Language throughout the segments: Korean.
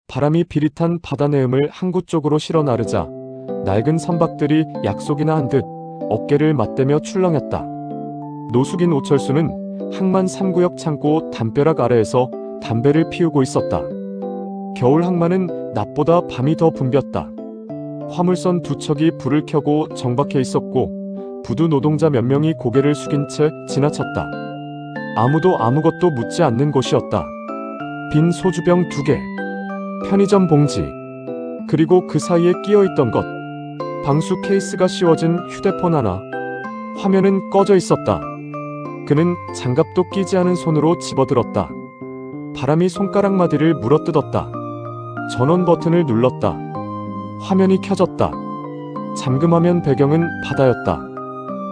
바람이 비릿한 바다 내음을 항구 쪽으로 실어 나르자 낡은 선박들이 약속이나 한 듯 어깨를 맞대며 출렁였다. 노숙인 오철수는 항만 3구역 창고 담벼락 아래에서 담배를 피우고 있었다. 겨울 항만은 낮보다 밤이 더 붐볐다. 화물선 두 척이 불을 켜고 정박해 있었고 부두 노동자 몇 명이 고개를 숙인 채 지나쳤다. 아무도 아무것도 묻지 않는 곳이었다. 빈 소주병 2개, 편의점 봉지, 그리고 그 사이에 끼어있던 것, 방수 케이스가 씌워진 휴대폰 하나. 화면은 꺼져 있었다. 그는 장갑도 끼지 않은 손으로 집어들었다. 바람이 손가락 마디를 물어뜯었다. 전원 버튼을 눌렀다. 화면이 켜졌다. 잠금화면 배경은 바다였다.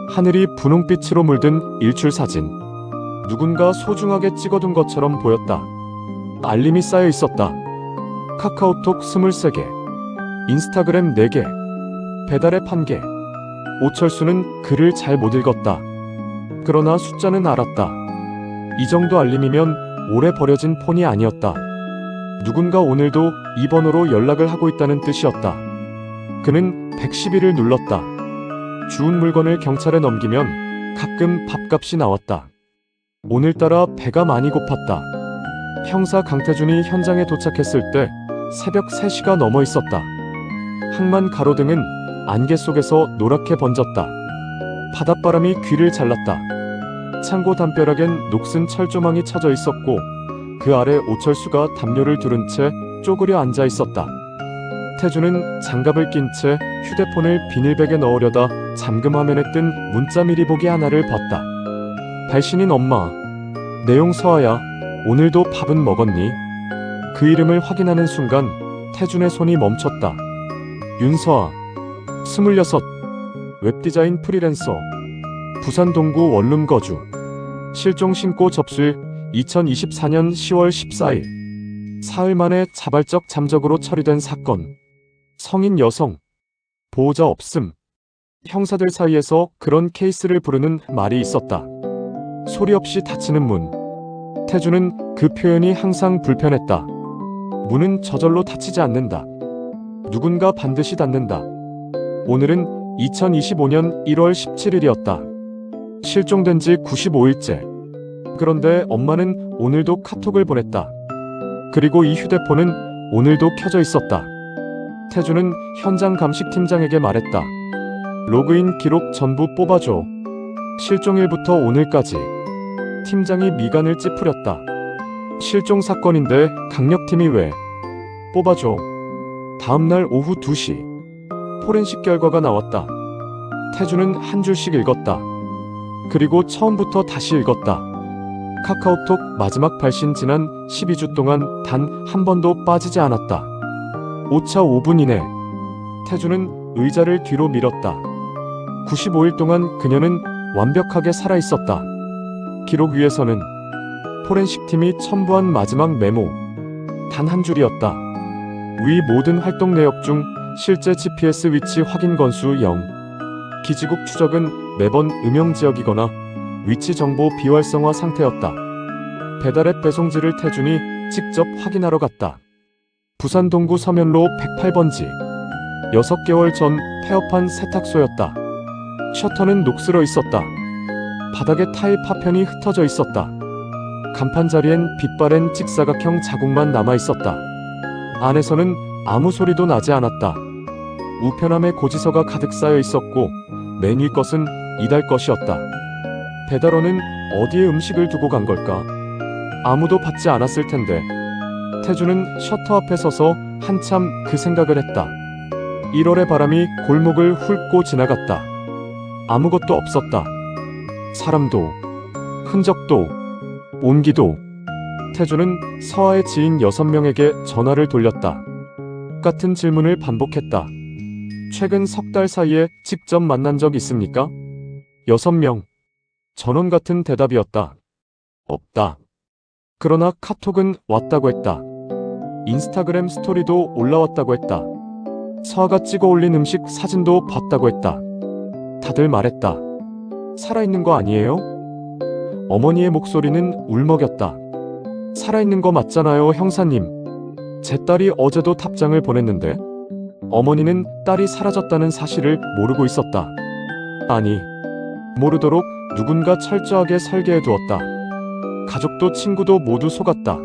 하늘이 분홍빛으로 물든 일출 사진. 누군가 소중하게 찍어둔 것처럼 보였다. 알림이 쌓여 있었다. 카카오톡 23개, 인스타그램 4개, 배달앱 1개. 오철수는 글을 잘 못 읽었다. 그러나 숫자는 알았다. 이 정도 알림이면 오래 버려진 폰이 아니었다. 누군가 오늘도 이 번호로 연락을 하고 있다는 뜻이었다. 그는 112를 눌렀다. 주운 물건을 경찰에 넘기면 가끔 밥값이 나왔다. 오늘따라 배가 많이 고팠다. 형사 강태준이 현장에 도착했을 때 새벽 3시가 넘어 있었다. 항만 가로등은 안개 속에서 노랗게 번졌다. 바닷바람이 귀를 잘랐다. 창고 담벼락엔 녹슨 철조망이 쳐져 있었고 그 아래 오철수가 담요를 두른 채 쪼그려 앉아 있었다. 태주는 장갑을 낀 채 휴대폰을 비닐백에 넣으려다 잠금 화면에 뜬 문자 미리 보기 하나를 봤다. 발신인 엄마. 내용 서아야. 오늘도 밥은 먹었니? 그 이름을 확인하는 순간 태준의 손이 멈췄다. 윤서아. 26. 웹디자인 프리랜서. 부산 동구 원룸 거주. 실종 신고 접수일 2024년 10월 14일. 사흘 만에 자발적 잠적으로 처리된 사건. 성인 여성. 보호자 없음. 형사들 사이에서 그런 케이스를 부르는 말이 있었다. 소리 없이 닫히는 문. 태주는 그 표현이 항상 불편했다. 문은 저절로 닫히지 않는다. 누군가 반드시 닫는다. 오늘은 2025년 1월 17일이었다. 실종된 지 95일째. 그런데 엄마는 오늘도 카톡을 보냈다. 그리고 이 휴대폰은 오늘도 켜져 있었다. 태주는 현장 감식팀장에게 말했다. 로그인 기록 전부 뽑아줘. 실종일부터 오늘까지. 팀장이 미간을 찌푸렸다. 실종 사건인데 강력팀이 왜? 뽑아줘. 다음날 오후 2시. 포렌식 결과가 나왔다. 태주는 한 줄씩 읽었다. 그리고 처음부터 다시 읽었다. 카카오톡 마지막 발신 지난 12주 동안 단 한 번도 빠지지 않았다. 오차 5분 이내. 태주는 의자를 뒤로 밀었다. 95일 동안 그녀는 완벽하게 살아있었다. 기록 위에서는 포렌식팀이 첨부한 마지막 메모. 단 한 줄이었다. 위 모든 활동 내역 중 실제 GPS 위치 확인 건수 0. 기지국 추적은 매번 음영지역이거나 위치 정보 비활성화 상태였다. 배달앱 배송지를 태준이 직접 확인하러 갔다. 부산 동구 서면로 108번지. 6개월 전 폐업한 세탁소였다. 셔터는 녹슬어 있었다. 바닥에 타일 파편이 흩어져 있었다. 간판 자리엔 빛바랜 직사각형 자국만 남아 있었다. 안에서는 아무 소리도 나지 않았다. 우편함에 고지서가 가득 쌓여 있었고 맨 위 것은 이달 것이었다. 배달원은 어디에 음식을 두고 간 걸까? 아무도 받지 않았을 텐데. 태주는 셔터 앞에 서서 한참 그 생각을 했다. 1월의 바람이 골목을 훑고 지나갔다. 아무것도 없었다. 사람도, 흔적도, 온기도. 태주는 서아의 지인 6명에게 전화를 돌렸다. 똑같은 질문을 반복했다. 최근 석 달 사이에 직접 만난 적 있습니까? 6명. 전원 같은 대답이었다. 없다. 그러나 카톡은 왔다고 했다. 인스타그램 스토리도 올라왔다고 했다. 서아가 찍어 올린 음식 사진도 봤다고 했다. 다들 말했다. 살아있는 거 아니에요? 어머니의 목소리는 울먹였다. 살아있는 거 맞잖아요, 형사님. 제 딸이 어제도 답장을 보냈는데 어머니는 딸이 사라졌다는 사실을 모르고 있었다. 아니, 모르도록 누군가 철저하게 설계해 두었다. 가족도 친구도 모두 속았다.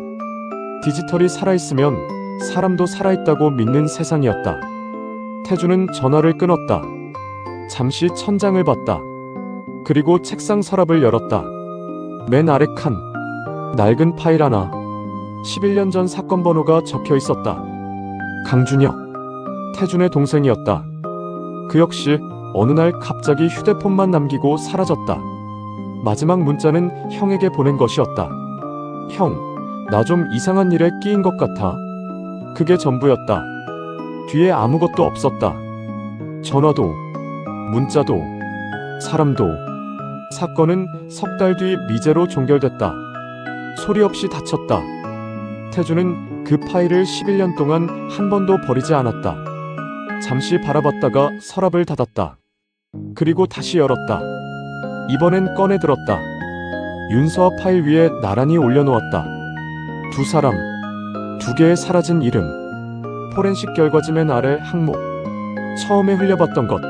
디지털이 살아있으면 사람도 살아있다고 믿는 세상이었다. 태주는 전화를 끊었다. 잠시 천장을 봤다. 그리고 책상 서랍을 열었다. 맨 아래 칸, 낡은 파일 하나. 11년 전 사건 번호가 적혀 있었다. 강준혁, 태준의 동생이었다. 그 역시 어느 날 갑자기 휴대폰만 남기고 사라졌다. 마지막 문자는 형에게 보낸 것이었다. 형, 나 좀 이상한 일에 끼인 것 같아. 그게 전부였다. 뒤에 아무것도 없었다. 전화도, 문자도, 사람도. 사건은 석 달 뒤 미제로 종결됐다. 소리 없이 닫혔다. 태주는 그 파일을 11년 동안 한 번도 버리지 않았다. 잠시 바라봤다가 서랍을 닫았다. 그리고 다시 열었다. 이번엔 꺼내들었다. 윤서와 파일 위에 나란히 올려놓았다. 두 사람, 두 개의 사라진 이름. 포렌식 결과지 맨 아래 항목. 처음에 흘려봤던 것.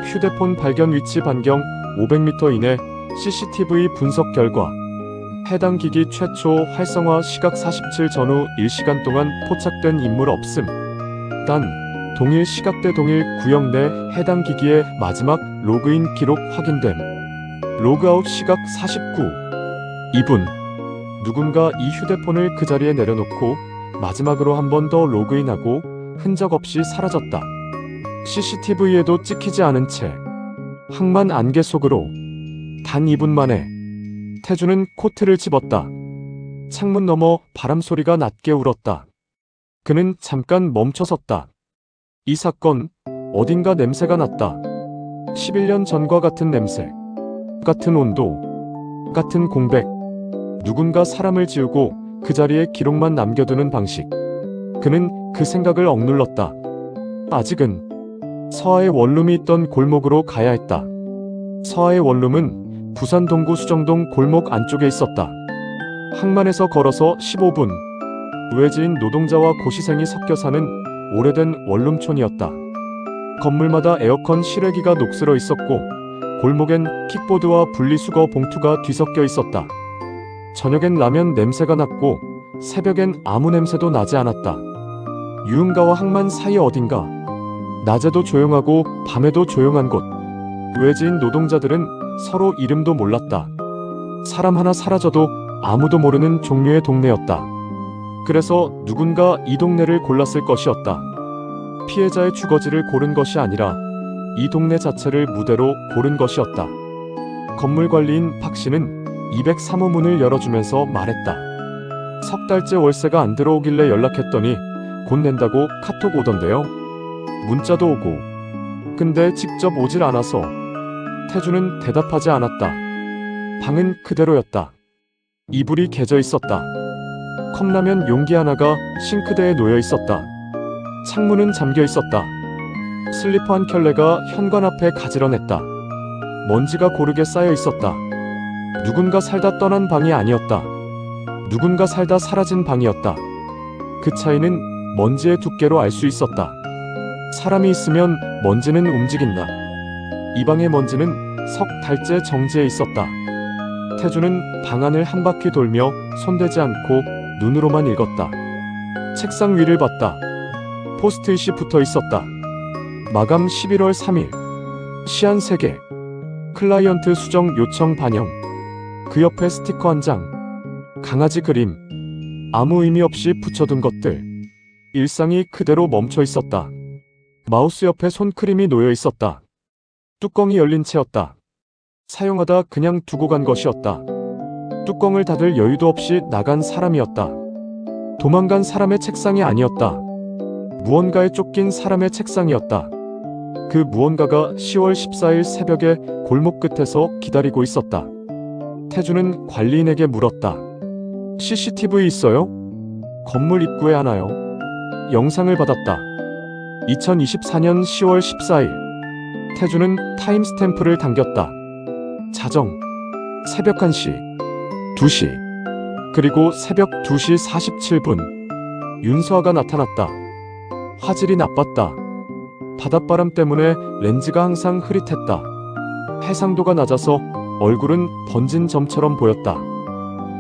휴대폰 발견 위치 반경 500m 이내 CCTV 분석 결과. 해당 기기 최초 활성화 시각 47 전후 1시간 동안 포착된 인물 없음. 단, 동일 시각대 동일 구역 내 해당 기기의 마지막 로그인 기록 확인됨. 로그아웃 시각 2분. 누군가 이 휴대폰을 그 자리에 내려놓고 마지막으로 한 번 더 로그인하고 흔적 없이 사라졌다. CCTV에도 찍히지 않은 채 항만 안개 속으로. 단 2분 만에 태주는 코트를 집었다. 창문 너머 바람 소리가 낮게 울었다. 그는 잠깐 멈춰섰다. 이 사건, 어딘가 냄새가 났다. 11년 전과 같은 냄새. 같은 온도. 같은 공백. 누군가 사람을 지우고 그 자리에 기록만 남겨두는 방식. 그는 그 생각을 억눌렀다. 아직은 서하의 원룸이 있던 골목으로 가야 했다. 서하의 원룸은 부산 동구 수정동 골목 안쪽에 있었다. 항만에서 걸어서 15분. 외지인 노동자와 고시생이 섞여 사는 오래된 원룸촌이었다. 건물마다 에어컨 실외기가 녹슬어 있었고 골목엔 킥보드와 분리수거 봉투가 뒤섞여 있었다. 저녁엔 라면 냄새가 났고 새벽엔 아무 냄새도 나지 않았다. 유흥가와 항만 사이 어딘가. 낮에도 조용하고 밤에도 조용한 곳. 외지인 노동자들은 서로 이름도 몰랐다. 사람 하나 사라져도 아무도 모르는 종류의 동네였다. 그래서 누군가 이 동네를 골랐을 것이었다. 피해자의 주거지를 고른 것이 아니라 이 동네 자체를 무대로 고른 것이었다. 건물 관리인 박 씨는 203호 문을 열어주면서 말했다. 석 달째 월세가 안 들어오길래 연락했더니 곧 낸다고 카톡 오던데요. 문자도 오고. 근데 직접 오질 않아서. 태주는 대답하지 않았다. 방은 그대로였다. 이불이 개져 있었다. 컵라면 용기 하나가 싱크대에 놓여 있었다. 창문은 잠겨 있었다. 슬리퍼 한 켤레가 현관 앞에 가지런했다. 먼지가 고르게 쌓여 있었다. 누군가 살다 떠난 방이 아니었다. 누군가 살다 사라진 방이었다. 그 차이는 먼지의 두께로 알 수 있었다. 사람이 있으면 먼지는 움직인다. 이 방의 먼지는 석 달째 정지해 있었다. 태주는 방 안을 한 바퀴 돌며 손대지 않고 눈으로만 읽었다. 책상 위를 봤다. 포스트잇이 붙어 있었다. 마감 11월 3일. 시안 3개. 클라이언트 수정 요청 반영. 그 옆에 스티커 한 장. 강아지 그림. 아무 의미 없이 붙여둔 것들. 일상이 그대로 멈춰 있었다. 마우스 옆에 손크림이 놓여 있었다. 뚜껑이 열린 채였다. 사용하다 그냥 두고 간 것이었다. 뚜껑을 닫을 여유도 없이 나간 사람이었다. 도망간 사람의 책상이 아니었다. 무언가에 쫓긴 사람의 책상이었다. 그 무언가가 10월 14일 새벽에 골목 끝에서 기다리고 있었다. 태주는 관리인에게 물었다. CCTV 있어요? 건물 입구에 하나요? 영상을 받았다. 2024년 10월 14일. 태주는 타임스탬프를 당겼다. 자정. 새벽 1시. 2시. 그리고 새벽 2시 47분. 윤서아가 나타났다. 화질이 나빴다. 바닷바람 때문에 렌즈가 항상 흐릿했다. 해상도가 낮아서 얼굴은 번진 점처럼 보였다.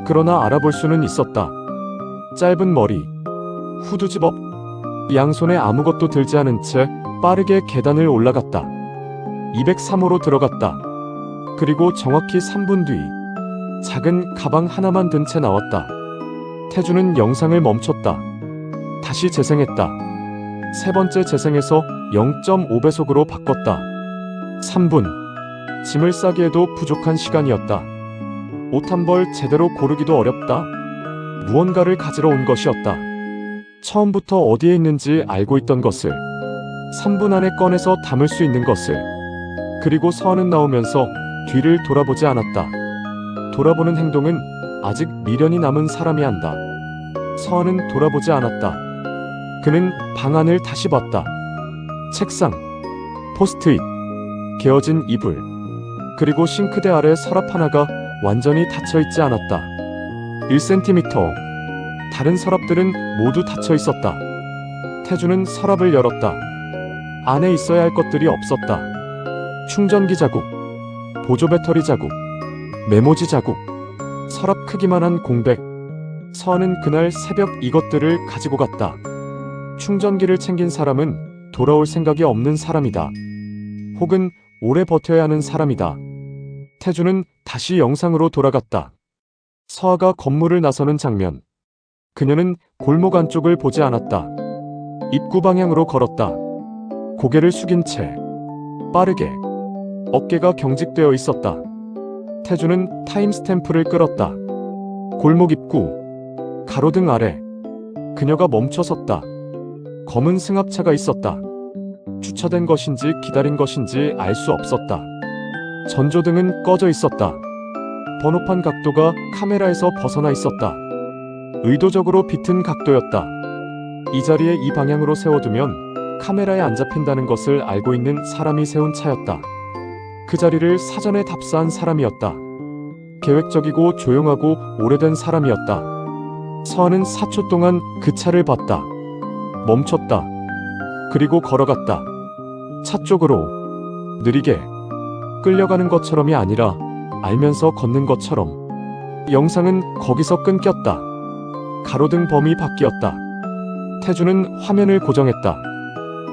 그러나 알아볼 수는 있었다. 짧은 머리, 후드 집업, 양손에 아무것도 들지 않은 채 빠르게 계단을 올라갔다. 203호로 들어갔다. 그리고 정확히 3분 뒤 작은 가방 하나만 든 채 나왔다. 태주는 영상을 멈췄다. 다시 재생했다. 세 번째 재생에서 0.5배속으로 바꿨다. 3분. 짐을 싸기에도 부족한 시간이었다. 옷 한 벌 제대로 고르기도 어렵다. 무언가를 가지러 온 것이었다. 처음부터 어디에 있는지 알고 있던 것을, 3분 안에 꺼내서 담을 수 있는 것을. 그리고 서한은 나오면서 뒤를 돌아보지 않았다. 돌아보는 행동은 아직 미련이 남은 사람이 한다. 서한은 돌아보지 않았다. 그는 방안을 다시 봤다. 책상, 포스트잇, 개어진 이불, 그리고 싱크대 아래 서랍 하나가 완전히 닫혀있지 않았다. 1cm. 다른 서랍들은 모두 닫혀 있었다. 태주는 서랍을 열었다. 안에 있어야 할 것들이 없었다. 충전기 자국, 보조 배터리 자국, 메모지 자국, 서랍 크기만한 공백. 서한은 그날 새벽 이것들을 가지고 갔다. 충전기를 챙긴 사람은 돌아올 생각이 없는 사람이다. 혹은 오래 버텨야 하는 사람이다. 태주는 다시 영상으로 돌아갔다. 서아가 건물을 나서는 장면. 그녀는 골목 안쪽을 보지 않았다. 입구 방향으로 걸었다. 고개를 숙인 채 빠르게 어깨가 경직되어 있었다. 태주는 타임스탬프를 끌었다. 골목 입구, 가로등 아래. 그녀가 멈춰 섰다. 검은 승합차가 있었다. 주차된 것인지 기다린 것인지 알 수 없었다. 전조등은 꺼져 있었다. 번호판 각도가 카메라에서 벗어나 있었다. 의도적으로 비튼 각도였다. 이 자리에 이 방향으로 세워두면 카메라에 안 잡힌다는 것을 알고 있는 사람이 세운 차였다. 그 자리를 사전에 답사한 사람이었다. 계획적이고 조용하고 오래된 사람이었다. 서한은 4초 동안 그 차를 봤다. 멈췄다. 그리고 걸어갔다. 차 쪽으로. 느리게. 끌려가는 것처럼이 아니라 알면서 걷는 것처럼. 영상은 거기서 끊겼다. 가로등 범위 바뀌었다. 태주는 화면을 고정했다.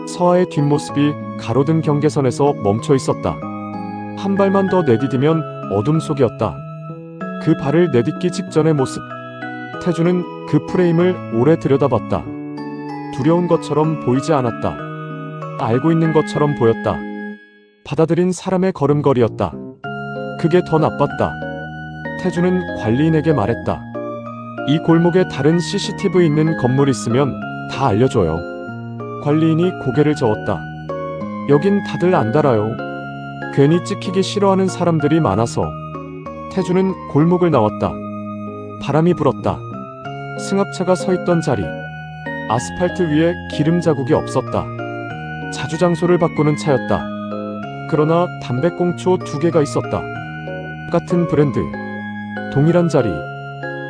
서아의 뒷모습이 가로등 경계선에서 멈춰 있었다. 한 발만 더 내디디면 어둠 속이었다. 그 발을 내딛기 직전의 모습. 태주는 그 프레임을 오래 들여다봤다. 두려운 것처럼 보이지 않았다. 알고 있는 것처럼 보였다. 받아들인 사람의 걸음걸이였다. 그게 더 나빴다. 태주는 관리인에게 말했다. 이 골목에 다른 CCTV 있는 건물 있으면 다 알려줘요. 관리인이 고개를 저었다. 여긴 다들 안 달아요. 괜히 찍히기 싫어하는 사람들이 많아서. 태주는 골목을 나왔다. 바람이 불었다. 승합차가 서 있던 자리. 아스팔트 위에 기름 자국이 없었다. 자주장소를 바꾸는 차였다. 그러나 담배꽁초 2개가 있었다. 같은 브랜드. 동일한 자리.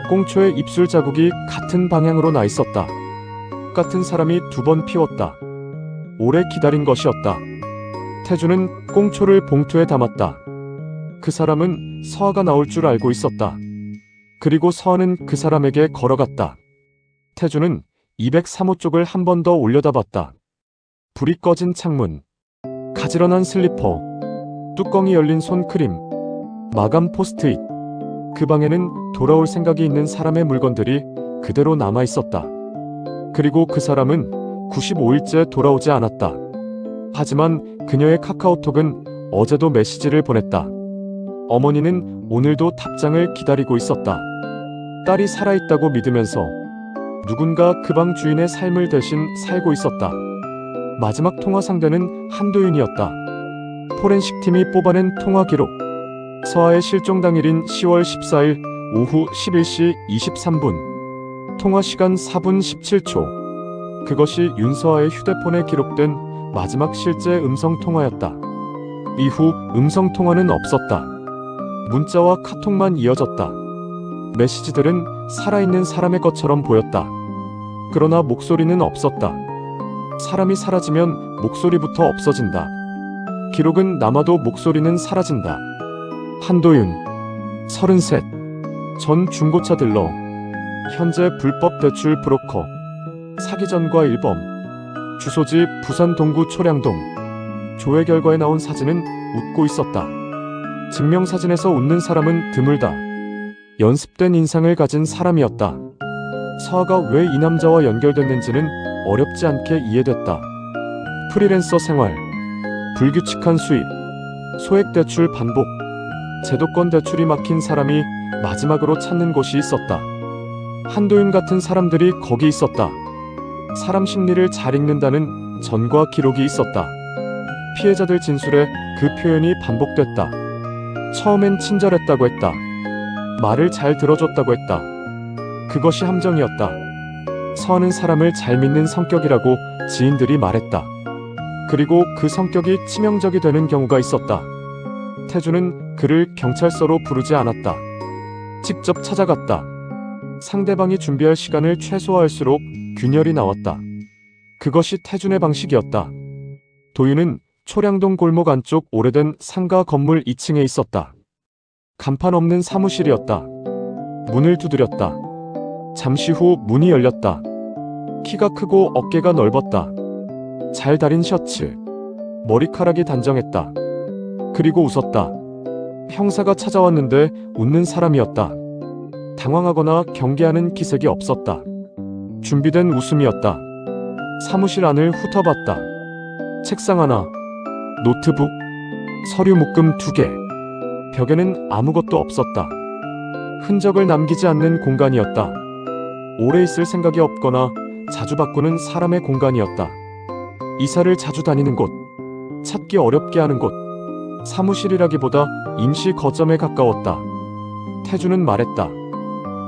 꽁초의 입술 자국이 같은 방향으로 나 있었다. 같은 사람이 2번 피웠다. 오래 기다린 것이었다. 태주는 꽁초를 봉투에 담았다. 그 사람은 서아가 나올 줄 알고 있었다. 그리고 서아는 그 사람에게 걸어갔다. 태주는 203호 쪽을 한 번 더 올려다봤다. 불이 꺼진 창문, 가지런한 슬리퍼, 뚜껑이 열린 손크림, 마감 포스트잇. 그 방에는 돌아올 생각이 있는 사람의 물건들이 그대로 남아 있었다. 그리고 그 사람은 95일째 돌아오지 않았다. 하지만 그녀의 카카오톡은 어제도 메시지를 보냈다. 어머니는 오늘도 답장을 기다리고 있었다. 딸이 살아있다고 믿으면서 누군가 그 방 주인의 삶을 대신 살고 있었다. 마지막 통화 상대는 한도윤이었다. 포렌식 팀이 뽑아낸 통화 기록. 서아의 실종 당일인 10월 14일 오후 11시 23분. 통화 시간 4분 17초. 그것이 윤서아의 휴대폰에 기록된 마지막 실제 음성 통화였다. 이후 음성 통화는 없었다. 문자와 카톡만 이어졌다. 메시지들은 살아있는 사람의 것처럼 보였다. 그러나 목소리는 없었다. 사람이 사라지면 목소리부터 없어진다. 기록은 남아도 목소리는 사라진다. 한도윤, 33, 전 중고차 딜러, 현재 불법 대출 브로커, 사기전과 일범, 주소지 부산 동구 초량동. 조회 결과에 나온 사진은 웃고 있었다. 증명사진에서 웃는 사람은 드물다. 연습된 인상을 가진 사람이었다. 서아가 왜 이 남자와 연결됐는지는 어렵지 않게 이해됐다. 프리랜서 생활, 불규칙한 수입, 소액 대출 반복, 제도권 대출이 막힌 사람이 마지막으로 찾는 곳이 있었다. 한도윤 같은 사람들이 거기 있었다. 사람 심리를 잘 읽는다는 전과 기록이 있었다. 피해자들 진술에 그 표현이 반복됐다. 처음엔 친절했다고 했다. 말을 잘 들어줬다고 했다. 그것이 함정이었다. 서아는 사람을 잘 믿는 성격이라고 지인들이 말했다. 그리고 그 성격이 치명적이 되는 경우가 있었다. 태주는 그를 경찰서로 부르지 않았다. 직접 찾아갔다. 상대방이 준비할 시간을 최소화할수록 균열이 나왔다. 그것이 태준의 방식이었다. 도윤은 초량동 골목 안쪽 오래된 상가 건물 2층에 있었다. 간판 없는 사무실이었다. 문을 두드렸다. 잠시 후 문이 열렸다. 키가 크고 어깨가 넓었다. 잘 다린 셔츠. 머리카락이 단정했다. 그리고 웃었다. 형사가 찾아왔는데 웃는 사람이었다. 당황하거나 경계하는 기색이 없었다. 준비된 웃음이었다. 사무실 안을 훑어봤다. 책상 하나, 노트북, 서류 묶음 2개. 벽에는 아무것도 없었다. 흔적을 남기지 않는 공간이었다. 오래 있을 생각이 없거나 자주 바꾸는 사람의 공간이었다. 이사를 자주 다니는 곳, 찾기 어렵게 하는 곳, 사무실이라기보다 임시 거점에 가까웠다. 태주는 말했다.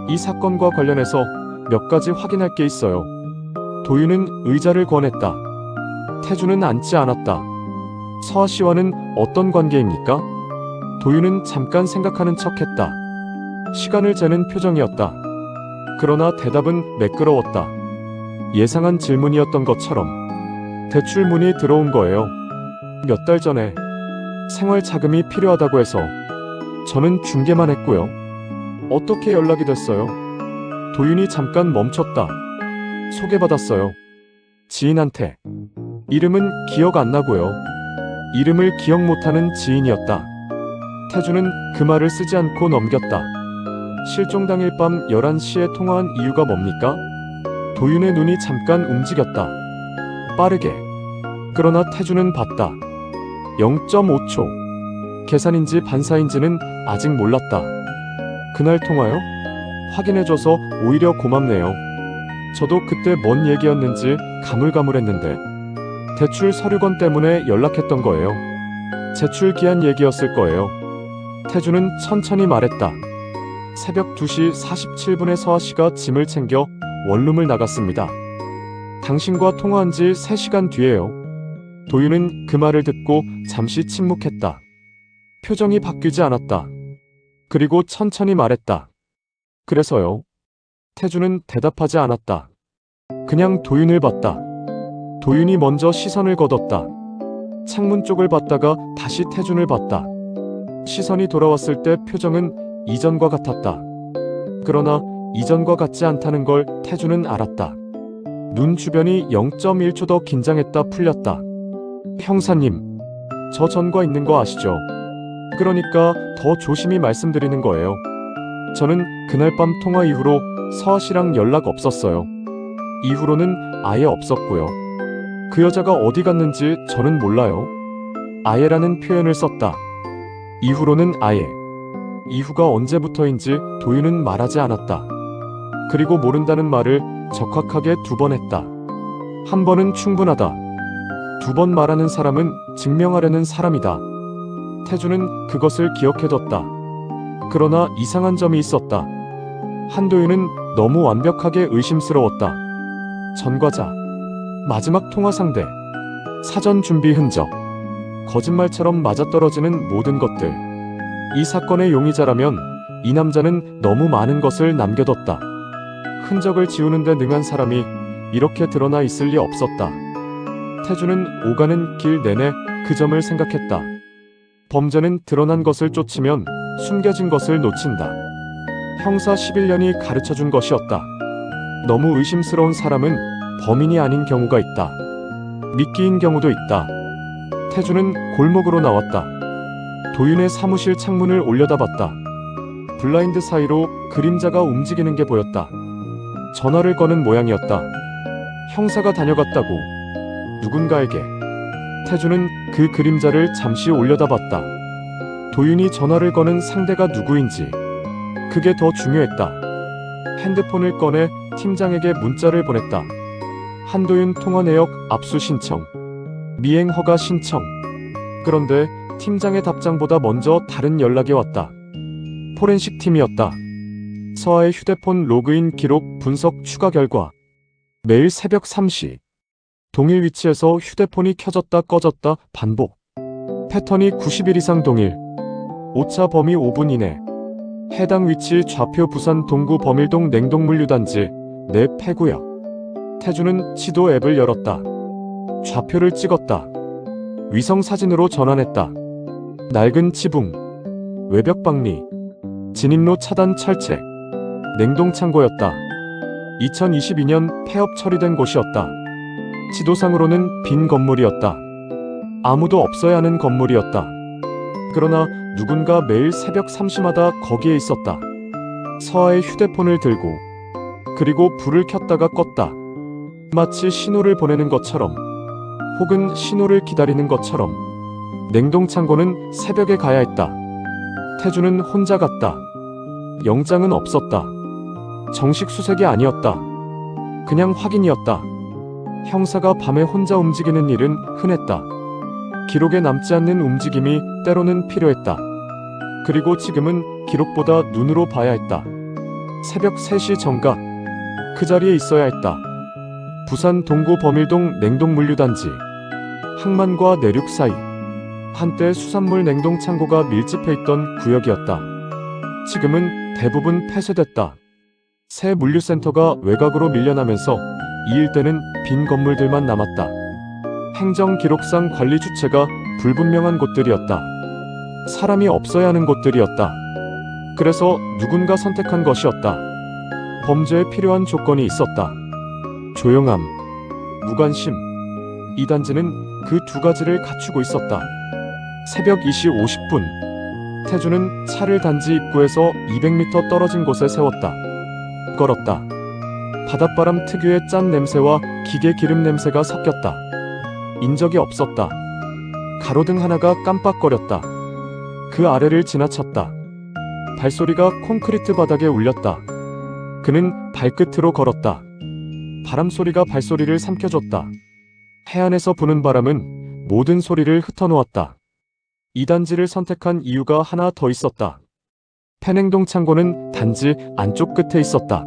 이 사건과 관련해서 몇 가지 확인할 게 있어요. 도윤은 의자를 권했다. 태주는 앉지 않았다. 서아 씨와는 어떤 관계입니까? 도윤은 잠깐 생각하는 척했다. 시간을 재는 표정이었다. 그러나 대답은 매끄러웠다. 예상한 질문이었던 것처럼 대출문이 들어온 거예요. 몇 달 전에 생활 자금이 필요하다고 해서 저는 중개만 했고요. 어떻게 연락이 됐어요? 도윤이 잠깐 멈췄다. 소개받았어요. 지인한테. 이름은 기억 안 나고요. 이름을 기억 못하는 지인이었다. 태주는 그 말을 쓰지 않고 넘겼다. 실종 당일 밤 11시에 통화한 이유가 뭡니까? 도윤의 눈이 잠깐 움직였다. 빠르게. 그러나 태주는 봤다. 0.5초. 계산인지 반사인지는 아직 몰랐다. 그날 통화요? 확인해줘서 오히려 고맙네요. 저도 그때 뭔 얘기였는지 가물가물했는데 대출 서류건 때문에 연락했던 거예요. 제출 기한 얘기였을 거예요. 태주는 천천히 말했다. 새벽 2시 47분에 서아 씨가 짐을 챙겨 원룸을 나갔습니다. 당신과 통화한 지 3시간 뒤에요. 도윤은 그 말을 듣고 잠시 침묵했다. 표정이 바뀌지 않았다. 그리고 천천히 말했다. 그래서요. 태주는 대답하지 않았다. 그냥 도윤을 봤다. 도윤이 먼저 시선을 거뒀다. 창문 쪽을 봤다가 다시 태준을 봤다. 시선이 돌아왔을 때 표정은 이전과 같았다. 그러나 이전과 같지 않다는 걸 태준은 알았다. 눈 주변이 0.1초 더 긴장했다 풀렸다. 형사님, 저 전과 있는 거 아시죠? 그러니까 더 조심히 말씀드리는 거예요. 저는 그날 밤 통화 이후로 서아 씨랑 연락 없었어요. 이후로는 아예 없었고요. 그 여자가 어디 갔는지 저는 몰라요. 아예라는 표현을 썼다. 이후로는 아예. 이후가 언제부터인지 도윤은 말하지 않았다. 그리고 모른다는 말을 적확하게 2번 했다. 한 번은 충분하다. 2번 말하는 사람은 증명하려는 사람이다. 태주는 그것을 기억해뒀다. 그러나 이상한 점이 있었다. 한도윤은 너무 완벽하게 의심스러웠다. 전과자, 마지막 통화 상대, 사전 준비 흔적, 거짓말처럼 맞아떨어지는 모든 것들. 이 사건의 용의자라면 이 남자는 너무 많은 것을 남겨뒀다. 흔적을 지우는 데 능한 사람이 이렇게 드러나 있을 리 없었다. 태주는 오가는 길 내내 그 점을 생각했다. 범죄는 드러난 것을 쫓으면 숨겨진 것을 놓친다. 형사 11년이 가르쳐준 것이었다. 너무 의심스러운 사람은 범인이 아닌 경우가 있다. 미끼인 경우도 있다. 태주는 골목으로 나왔다. 도윤의 사무실 창문을 올려다봤다. 블라인드 사이로 그림자가 움직이는 게 보였다. 전화를 거는 모양이었다. 형사가 다녀갔다고 누군가에게. 태주는 그 그림자를 잠시 올려다봤다. 도윤이 전화를 거는 상대가 누구인지 그게 더 중요했다. 핸드폰을 꺼내 팀장에게 문자를 보냈다. 한도윤 통화 내역 압수 신청, 미행 허가 신청. 그런데 팀장의 답장보다 먼저 다른 연락이 왔다. 포렌식 팀이었다. 서아의 휴대폰 로그인 기록 분석 추가 결과 매일 새벽 3시 동일 위치에서 휴대폰이 켜졌다 꺼졌다 반복. 패턴이 90일 이상 동일. 오차 범위 5분 이내. 해당 위치 좌표 부산 동구 범일동 냉동물류단지 내 폐구역. 태주는 지도 앱을 열었다. 좌표를 찍었다. 위성 사진으로 전환했다. 낡은 지붕, 외벽 박리, 진입로 차단 철책, 냉동창고였다. 2022년 폐업 처리된 곳이었다. 지도상으로는 빈 건물이었다. 아무도 없어야 하는 건물이었다. 그러나 누군가 매일 새벽 3시마다 거기에 있었다. 서아의 휴대폰을 들고 그리고 불을 켰다가 껐다. 마치 신호를 보내는 것처럼 혹은 신호를 기다리는 것처럼. 냉동창고는 새벽에 가야 했다. 태주는 혼자 갔다. 영장은 없었다. 정식 수색이 아니었다. 그냥 확인이었다. 형사가 밤에 혼자 움직이는 일은 흔했다. 기록에 남지 않는 움직임이 때로는 필요했다. 그리고 지금은 기록보다 눈으로 봐야 했다. 새벽 3시 정각. 그 자리에 있어야 했다. 부산 동구 범일동 냉동물류단지. 항만과 내륙 사이. 한때 수산물 냉동창고가 밀집해 있던 구역이었다. 지금은 대부분 폐쇄됐다. 새 물류센터가 외곽으로 밀려나면서 이 일대는 빈 건물들만 남았다. 행정기록상 관리 주체가 불분명한 곳들이었다. 사람이 없어야 하는 곳들이었다. 그래서 누군가 선택한 것이었다. 범죄에 필요한 조건이 있었다. 조용함, 무관심. 이 단지는 그 두 가지를 갖추고 있었다. 새벽 2시 50분. 태주는 차를 단지 입구에서 200m 떨어진 곳에 세웠다. 걸었다. 바닷바람 특유의 짠 냄새와 기계 기름 냄새가 섞였다. 인적이 없었다. 가로등 하나가 깜빡거렸다. 그 아래를 지나쳤다. 발소리가 콘크리트 바닥에 울렸다. 그는 발끝으로 걸었다. 바람소리가 발소리를 삼켜줬다. 해안에서 부는 바람은 모든 소리를 흩어놓았다. 이 단지를 선택한 이유가 하나 더 있었다. 폐냉동 창고는 단지 안쪽 끝에 있었다.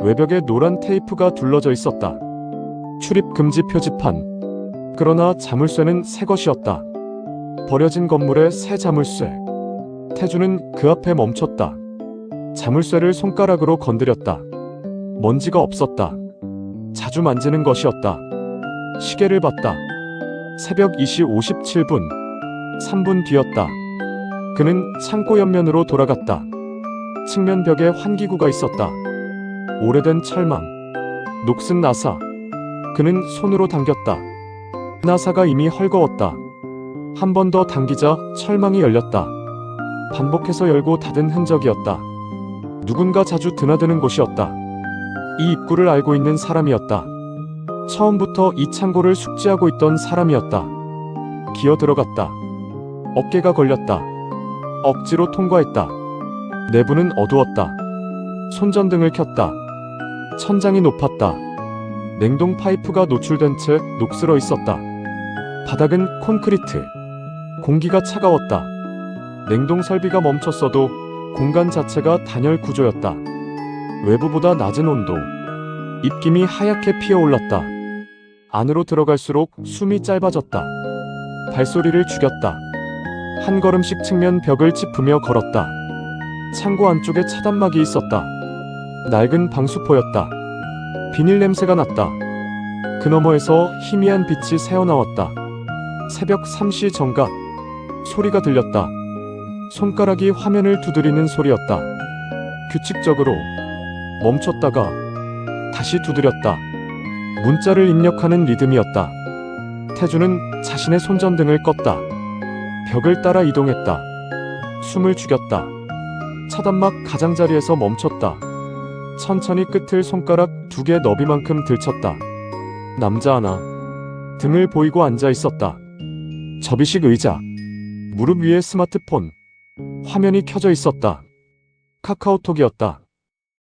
외벽에 노란 테이프가 둘러져 있었다. 출입 금지 표지판. 그러나 자물쇠는 새 것이었다. 버려진 건물의 새 자물쇠. 태주는 그 앞에 멈췄다. 자물쇠를 손가락으로 건드렸다. 먼지가 없었다. 자주 만지는 것이었다. 시계를 봤다. 새벽 2시 57분. 3분 뒤였다. 그는 창고 옆면으로 돌아갔다. 측면 벽에 환기구가 있었다. 오래된 철망. 녹슨 나사. 그는 손으로 당겼다. 나사가 이미 헐거웠다. 한 번 더 당기자 철망이 열렸다. 반복해서 열고 닫은 흔적이었다. 누군가 자주 드나드는 곳이었다. 이 입구를 알고 있는 사람이었다. 처음부터 이 창고를 숙지하고 있던 사람이었다. 기어 들어갔다. 어깨가 걸렸다. 억지로 통과했다. 내부는 어두웠다. 손전등을 켰다. 천장이 높았다. 냉동 파이프가 노출된 채 녹슬어 있었다. 바닥은 콘크리트. 공기가 차가웠다. 냉동 설비가 멈췄어도 공간 자체가 단열 구조였다. 외부보다 낮은 온도. 입김이 하얗게 피어올랐다. 안으로 들어갈수록 숨이 짧아졌다. 발소리를 죽였다. 한 걸음씩 측면 벽을 짚으며 걸었다. 창고 안쪽에 차단막이 있었다. 낡은 방수포였다. 비닐 냄새가 났다. 그 너머에서 희미한 빛이 새어나왔다. 새벽 3시 정각. 소리가 들렸다. 손가락이 화면을 두드리는 소리였다. 규칙적으로 멈췄다가 다시 두드렸다. 문자를 입력하는 리듬이었다. 태주는 자신의 손전등을 껐다. 벽을 따라 이동했다. 숨을 죽였다. 차단막 가장자리에서 멈췄다. 천천히 끝을 손가락 2개 너비만큼 들쳤다. 남자 하나. 등을 보이고 앉아 있었다. 접이식 의자. 무릎 위에 스마트폰. 화면이 켜져 있었다. 카카오톡이었다.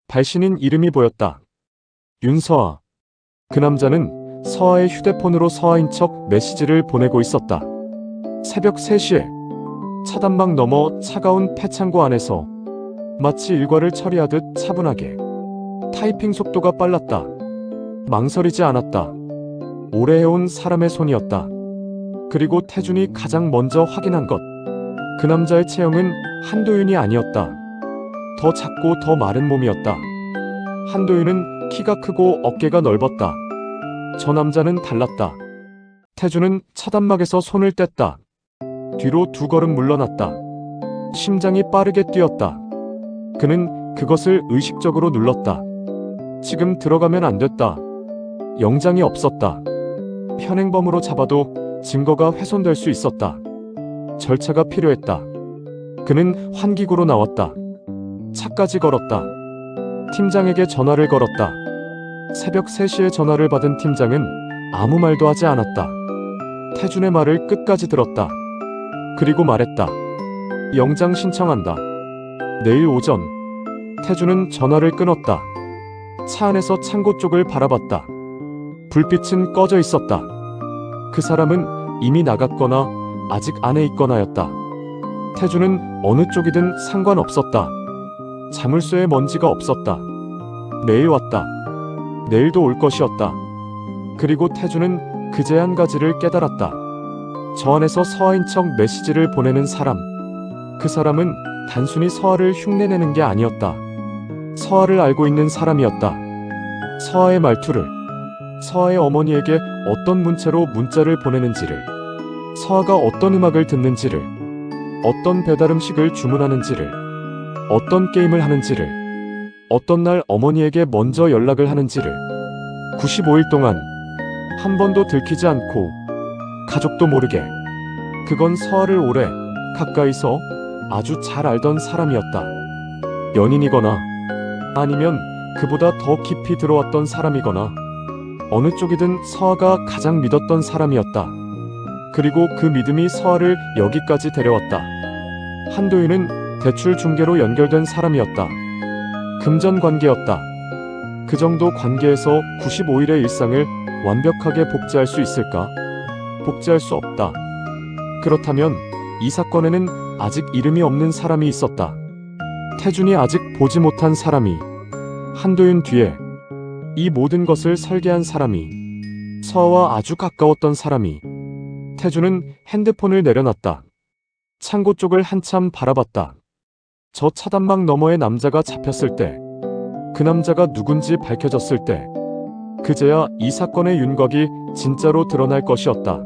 발신인 이름이 보였다. 윤서아. 그 남자는 서아의 휴대폰으로 서아인 척 메시지를 보내고 있었다. 새벽 3시에 차단막 너머 차가운 폐창고 안에서 마치 일과를 처리하듯 차분하게. 타이핑 속도가 빨랐다. 망설이지 않았다. 오래 해온 사람의 손이었다. 그리고 태준이 가장 먼저 확인한 것. 그 남자의 체형은 한도윤이 아니었다. 더 작고 더 마른 몸이었다. 한도윤은 키가 크고 어깨가 넓었다. 저 남자는 달랐다. 태준은 차단막에서 손을 뗐다. 뒤로 2걸음 물러났다. 심장이 빠르게 뛰었다. 그는 그것을 의식적으로 눌렀다. 지금 들어가면 안 됐다. 영장이 없었다. 현행범으로 잡아도 증거가 훼손될 수 있었다. 절차가 필요했다. 그는 환기구로 나왔다. 차까지 걸었다. 팀장에게 전화를 걸었다. 새벽 3시에 전화를 받은 팀장은 아무 말도 하지 않았다. 태준의 말을 끝까지 들었다. 그리고 말했다. 영장 신청한다. 내일 오전. 태준은 전화를 끊었다. 차 안에서 창고 쪽을 바라봤다. 불빛은 꺼져 있었다. 그 사람은 이미 나갔거나 아직 안에 있거나였다. 태준은 어느 쪽이든 상관없었다. 자물쇠에 먼지가 없었다. 매일 왔다. 내일도 올 것이었다. 그리고 태준은 그제 한 가지를 깨달았다. 저 안에서 서아인 척 메시지를 보내는 사람. 그 사람은 단순히 서아를 흉내내는 게 아니었다. 서아를 알고 있는 사람이었다. 서아의 말투를, 서아의 어머니에게 어떤 문체로 문자를 보내는지를, 서아가 어떤 음악을 듣는지를, 어떤 배달 음식을 주문하는지를, 어떤 게임을 하는지를, 어떤 날 어머니에게 먼저 연락을 하는지를 95일 동안 한 번도 들키지 않고 가족도 모르게. 그건 서아를 오래 가까이서 아주 잘 알던 사람이었다. 연인이거나 아니면 그보다 더 깊이 들어왔던 사람이거나 어느 쪽이든 서아가 가장 믿었던 사람이었다. 그리고 그 믿음이 서아를 여기까지 데려왔다. 한도윤은 대출 중개로 연결된 사람이었다. 금전 관계였다. 그 정도 관계에서 95일의 일상을 완벽하게 복제할 수 있을까? 복제할 수 없다. 그렇다면 이 사건에는 아직 이름이 없는 사람이 있었다. 태준이 아직 보지 못한 사람이, 한도윤 뒤에 이 모든 것을 설계한 사람이, 서아와 아주 가까웠던 사람이. 태준은 핸드폰을 내려놨다. 창고 쪽을 한참 바라봤다. 저 차단막 너머의 남자가 잡혔을 때, 그 남자가 누군지 밝혀졌을 때, 그제야 이 사건의 윤곽이 진짜로 드러날 것이었다.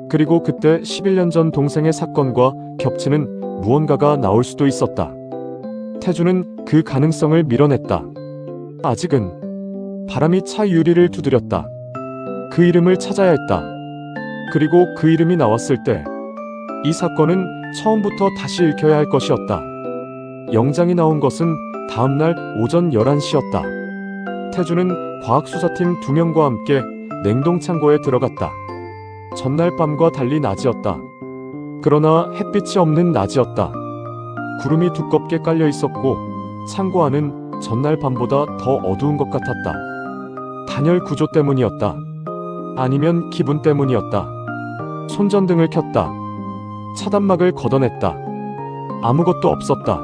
그리고 그때 11년 전 동생의 사건과 겹치는 무언가가 나올 수도 있었다. 태준은 그 가능성을 밀어냈다. 아직은. 바람이 차 유리를 두드렸다. 그 이름을 찾아야 했다. 그리고 그 이름이 나왔을 때 이 사건은 처음부터 다시 읽혀야 할 것이었다. 영장이 나온 것은 다음날 오전 11시였다. 태준은 과학수사팀 2명과 함께 냉동창고에 들어갔다. 전날 밤과 달리 낮이었다. 그러나 햇빛이 없는 낮이었다. 구름이 두껍게 깔려 있었고 창고 안은 전날 밤보다 더 어두운 것 같았다. 단열 구조 때문이었다. 아니면 기분 때문이었다. 손전등을 켰다. 차단막을 걷어냈다. 아무것도 없었다.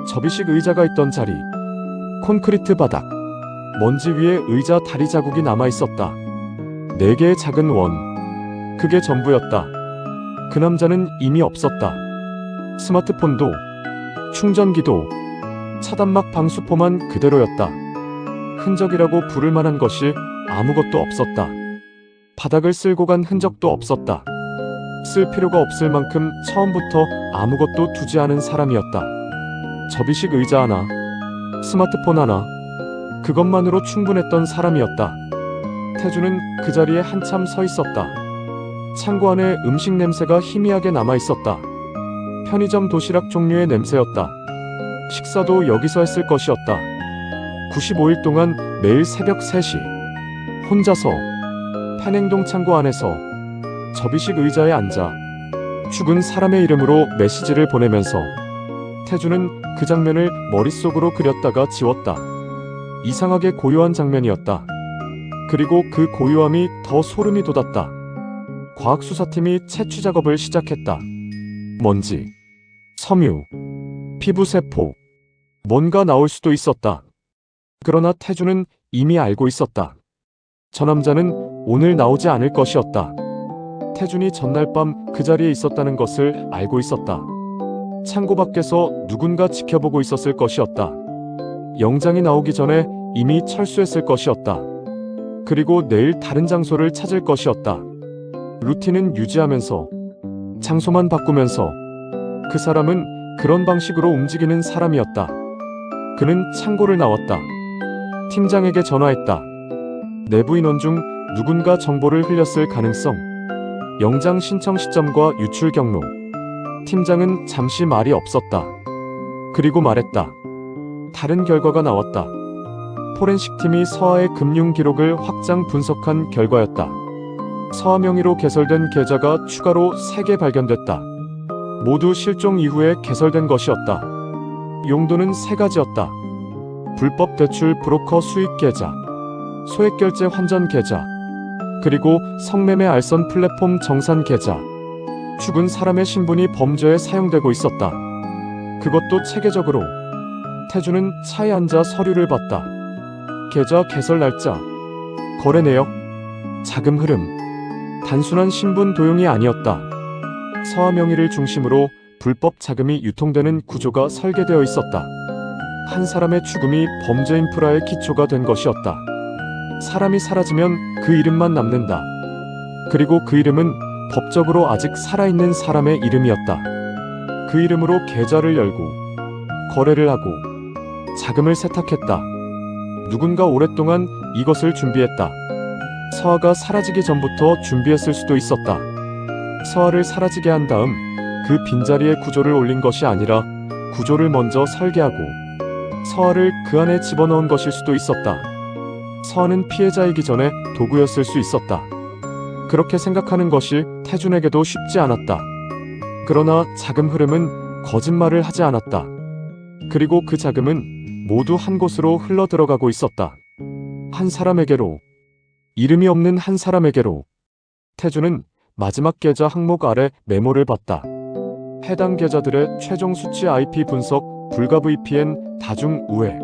접이식 의자가 있던 자리, 콘크리트 바닥, 먼지 위에 의자 다리 자국이 남아있었다. 4개의 작은 원, 그게 전부였다. 그 남자는 이미 없었다. 스마트폰도, 충전기도, 차단막 방수포만 그대로였다. 흔적이라고 부를 만한 것이 아무것도 없었다. 바닥을 쓸고 간 흔적도 없었다. 쓸 필요가 없을 만큼 처음부터 아무것도 두지 않은 사람이었다. 접이식 의자 하나, 스마트폰 하나, 그것만으로 충분했던 사람이었다. 태주는 그 자리에 한참 서 있었다. 창고 안에 음식 냄새가 희미하게 남아 있었다. 편의점 도시락 종류의 냄새였다. 식사도 여기서 했을 것이었다. 95일 동안 매일 새벽 3시 혼자서 판행동 창고 안에서 접이식 의자에 앉아 죽은 사람의 이름으로 메시지를 보내면서 태주는 그 장면을 머릿속으로 그렸다가 지웠다. 이상하게 고요한 장면이었다. 그리고 그 고요함이 더 소름이 돋았다. 과학수사팀이 채취 작업을 시작했다. 먼지, 섬유, 피부세포, 뭔가 나올 수도 있었다. 그러나 태주는 이미 알고 있었다. 저 남자는 오늘 나오지 않을 것이었다. 태준이 전날 밤 그 자리에 있었다는 것을 알고 있었다. 창고 밖에서 누군가 지켜보고 있었을 것이었다. 영장이 나오기 전에 이미 철수했을 것이었다. 그리고 내일 다른 장소를 찾을 것이었다. 루틴은 유지하면서, 장소만 바꾸면서. 그 사람은 그런 방식으로 움직이는 사람이었다. 그는 창고를 나왔다. 팀장에게 전화했다. 내부 인원 중 누군가 정보를 흘렸을 가능성, 영장 신청 시점과 유출 경로. 팀장은 잠시 말이 없었다. 그리고 말했다. 다른 결과가 나왔다. 포렌식 팀이 서아의 금융 기록을 확장 분석한 결과였다. 서아 명의로 개설된 계좌가 추가로 3개 발견됐다. 모두 실종 이후에 개설된 것이었다. 용도는 3가지였다. 불법 대출 브로커 수익 계좌, 소액 결제 환전 계좌, 그리고 성매매 알선 플랫폼 정산 계좌. 죽은 사람의 신분이 범죄에 사용되고 있었다. 그것도 체계적으로. 태주는 차에 앉아 서류를 봤다. 계좌 개설 날짜, 거래 내역, 자금 흐름. 단순한 신분 도용이 아니었다. 서아 명의를 중심으로 불법 자금이 유통되는 구조가 설계되어 있었다. 한 사람의 죽음이 범죄 인프라의 기초가 된 것이었다. 사람이 사라지면 그 이름만 남는다. 그리고 그 이름은 법적으로 아직 살아있는 사람의 이름이었다. 그 이름으로 계좌를 열고 거래를 하고 자금을 세탁했다. 누군가 오랫동안 이것을 준비했다. 서아가 사라지기 전부터 준비했을 수도 있었다. 서아를 사라지게 한 다음 그 빈자리에 구조를 올린 것이 아니라 구조를 먼저 설계하고 서아를 그 안에 집어넣은 것일 수도 있었다. 서아는 피해자이기 전에 도구였을 수 있었다. 그렇게 생각하는 것이 태준에게도 쉽지 않았다. 그러나 자금 흐름은 거짓말을 하지 않았다. 그리고 그 자금은 모두 한 곳으로 흘러 들어가고 있었다. 한 사람에게로. 이름이 없는 한 사람에게로. 태준은 마지막 계좌 항목 아래 메모를 봤다. 해당 계좌들의 최종 수치 IP 분석, 불가 VPN, 다중 우회,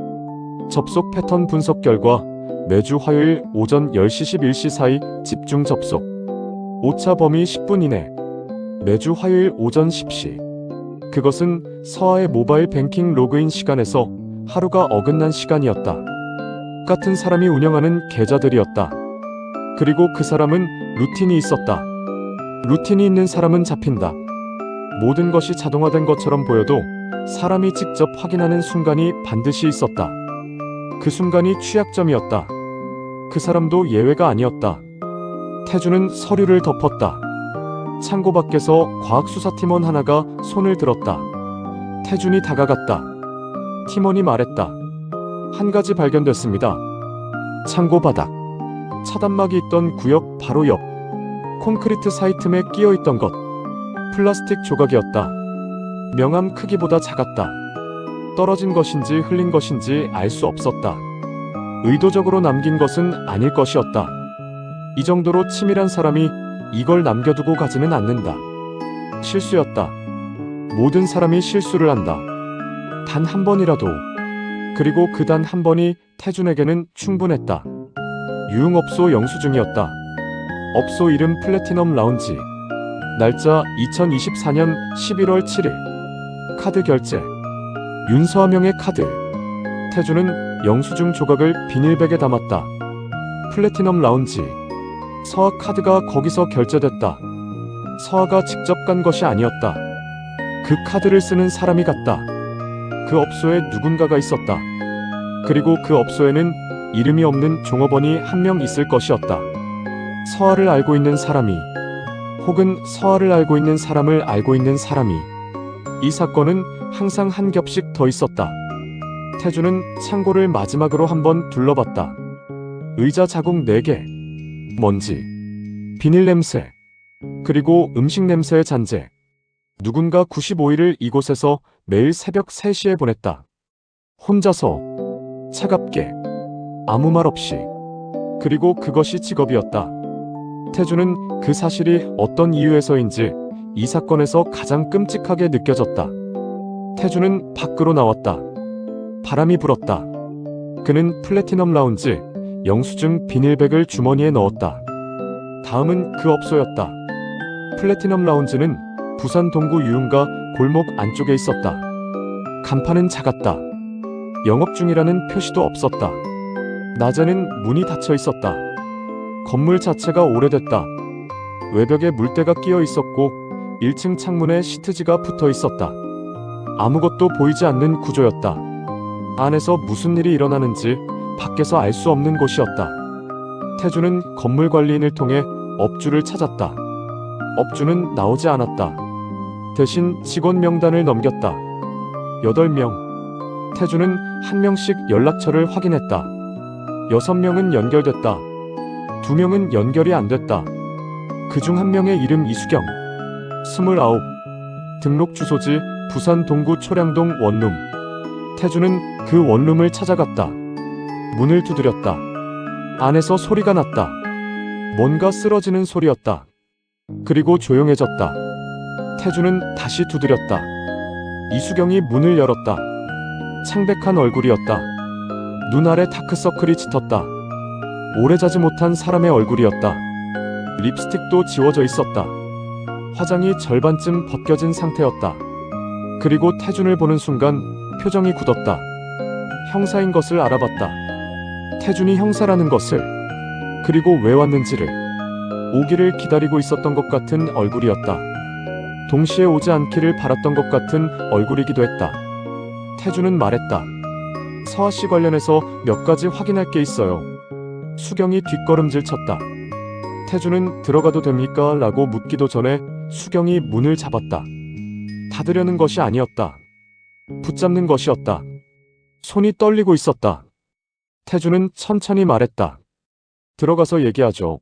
접속 패턴 분석 결과 매주 화요일 오전 10시 11시 사이 집중 접속, 오차 범위 10분 이내, 매주 화요일 오전 10시. 그것은 서아의 모바일 뱅킹 로그인 시간에서 하루가 어긋난 시간이었다. 같은 사람이 운영하는 계좌들이었다. 그리고 그 사람은 루틴이 있었다. 루틴이 있는 사람은 잡힌다. 모든 것이 자동화된 것처럼 보여도 사람이 직접 확인하는 순간이 반드시 있었다. 그 순간이 취약점이었다. 그 사람도 예외가 아니었다. 태주는 서류를 덮었다. 창고 밖에서 과학수사팀원 하나가 손을 들었다. 태준이 다가갔다. 팀원이 말했다. 한 가지 발견됐습니다. 창고 바닥. 차단막이 있던 구역 바로 옆. 콘크리트 사이틈에 끼어 있던 것. 플라스틱 조각이었다. 명암 크기보다 작았다. 떨어진 것인지 흘린 것인지 알 수 없었다. 의도적으로 남긴 것은 아닐 것이었다. 이 정도로 치밀한 사람이 이걸 남겨두고 가지는 않는다. 실수였다. 모든 사람이 실수를 한다. 단 한 번이라도. 그리고 그 단 한 번이 태준에게는 충분했다. 유흥업소 영수증이었다. 업소 이름 플래티넘 라운지. 날짜 2024년 11월 7일. 카드 결제. 윤서아명의 카드. 태준은 영수증 조각을 비닐백에 담았다. 플래티넘 라운지. 서아 카드가 거기서 결제됐다. 서아가 직접 간 것이 아니었다. 그 카드를 쓰는 사람이 갔다. 그 업소에 누군가가 있었다. 그리고 그 업소에는 이름이 없는 종업원이 한 명 있을 것이었다. 서아를 알고 있는 사람이, 혹은 서아를 알고 있는 사람을 알고 있는 사람이. 이 사건은 항상 한 겹씩 더 있었다. 태주는 창고를 마지막으로 한번 둘러봤다. 의자 자국 4개, 먼지, 비닐 냄새, 그리고 음식 냄새의 잔재. 누군가 95일을 이곳에서 매일 새벽 3시에 보냈다. 혼자서, 차갑게, 아무 말 없이. 그리고 그것이 직업이었다. 태주는 그 사실이 어떤 이유에서인지 이 사건에서 가장 끔찍하게 느껴졌다. 태주는 밖으로 나왔다. 바람이 불었다. 그는 플래티넘 라운지 영수증 비닐백을 주머니에 넣었다. 다음은 그 업소였다. 플래티넘 라운지는 부산 동구 유흥가 골목 안쪽에 있었다. 간판은 작았다. 영업 중이라는 표시도 없었다. 낮에는 문이 닫혀 있었다. 건물 자체가 오래됐다. 외벽에 물때가 끼어 있었고 1층 창문에 시트지가 붙어 있었다. 아무것도 보이지 않는 구조였다. 안에서 무슨 일이 일어나는지 밖에서 알 수 없는 곳이었다. 태주는 건물 관리인을 통해 업주를 찾았다. 업주는 나오지 않았다. 대신 직원 명단을 넘겼다. 8명. 태주는 한 명씩 연락처를 확인했다. 6명은 연결됐다. 2명은 연결이 안 됐다. 그중 한 명의 이름 이수경. 29. 등록 주소지 부산 동구 초량동 원룸. 태주는 그 원룸을 찾아갔다. 문을 두드렸다. 안에서 소리가 났다. 뭔가 쓰러지는 소리였다. 그리고 조용해졌다. 태주는 다시 두드렸다. 이수경이 문을 열었다. 창백한 얼굴이었다. 눈 아래 다크서클이 짙었다. 오래 자지 못한 사람의 얼굴이었다. 립스틱도 지워져 있었다. 화장이 절반쯤 벗겨진 상태였다. 그리고 태준을 보는 순간 표정이 굳었다. 형사인 것을 알아봤다. 태준이 형사라는 것을, 그리고 왜 왔는지를. 오기를 기다리고 있었던 것 같은 얼굴이었다. 동시에 오지 않기를 바랐던 것 같은 얼굴이기도 했다. 태준은 말했다. 서아 씨 관련해서 몇 가지 확인할 게 있어요. 수경이 뒷걸음질 쳤다. 태준은 들어가도 됩니까? 라고 묻기도 전에 수경이 문을 잡았다. 닫으려는 것이 아니었다. 붙잡는 것이었다. 손이 떨리고 있었다. 태준은 천천히 말했다. 들어가서 얘기하죠.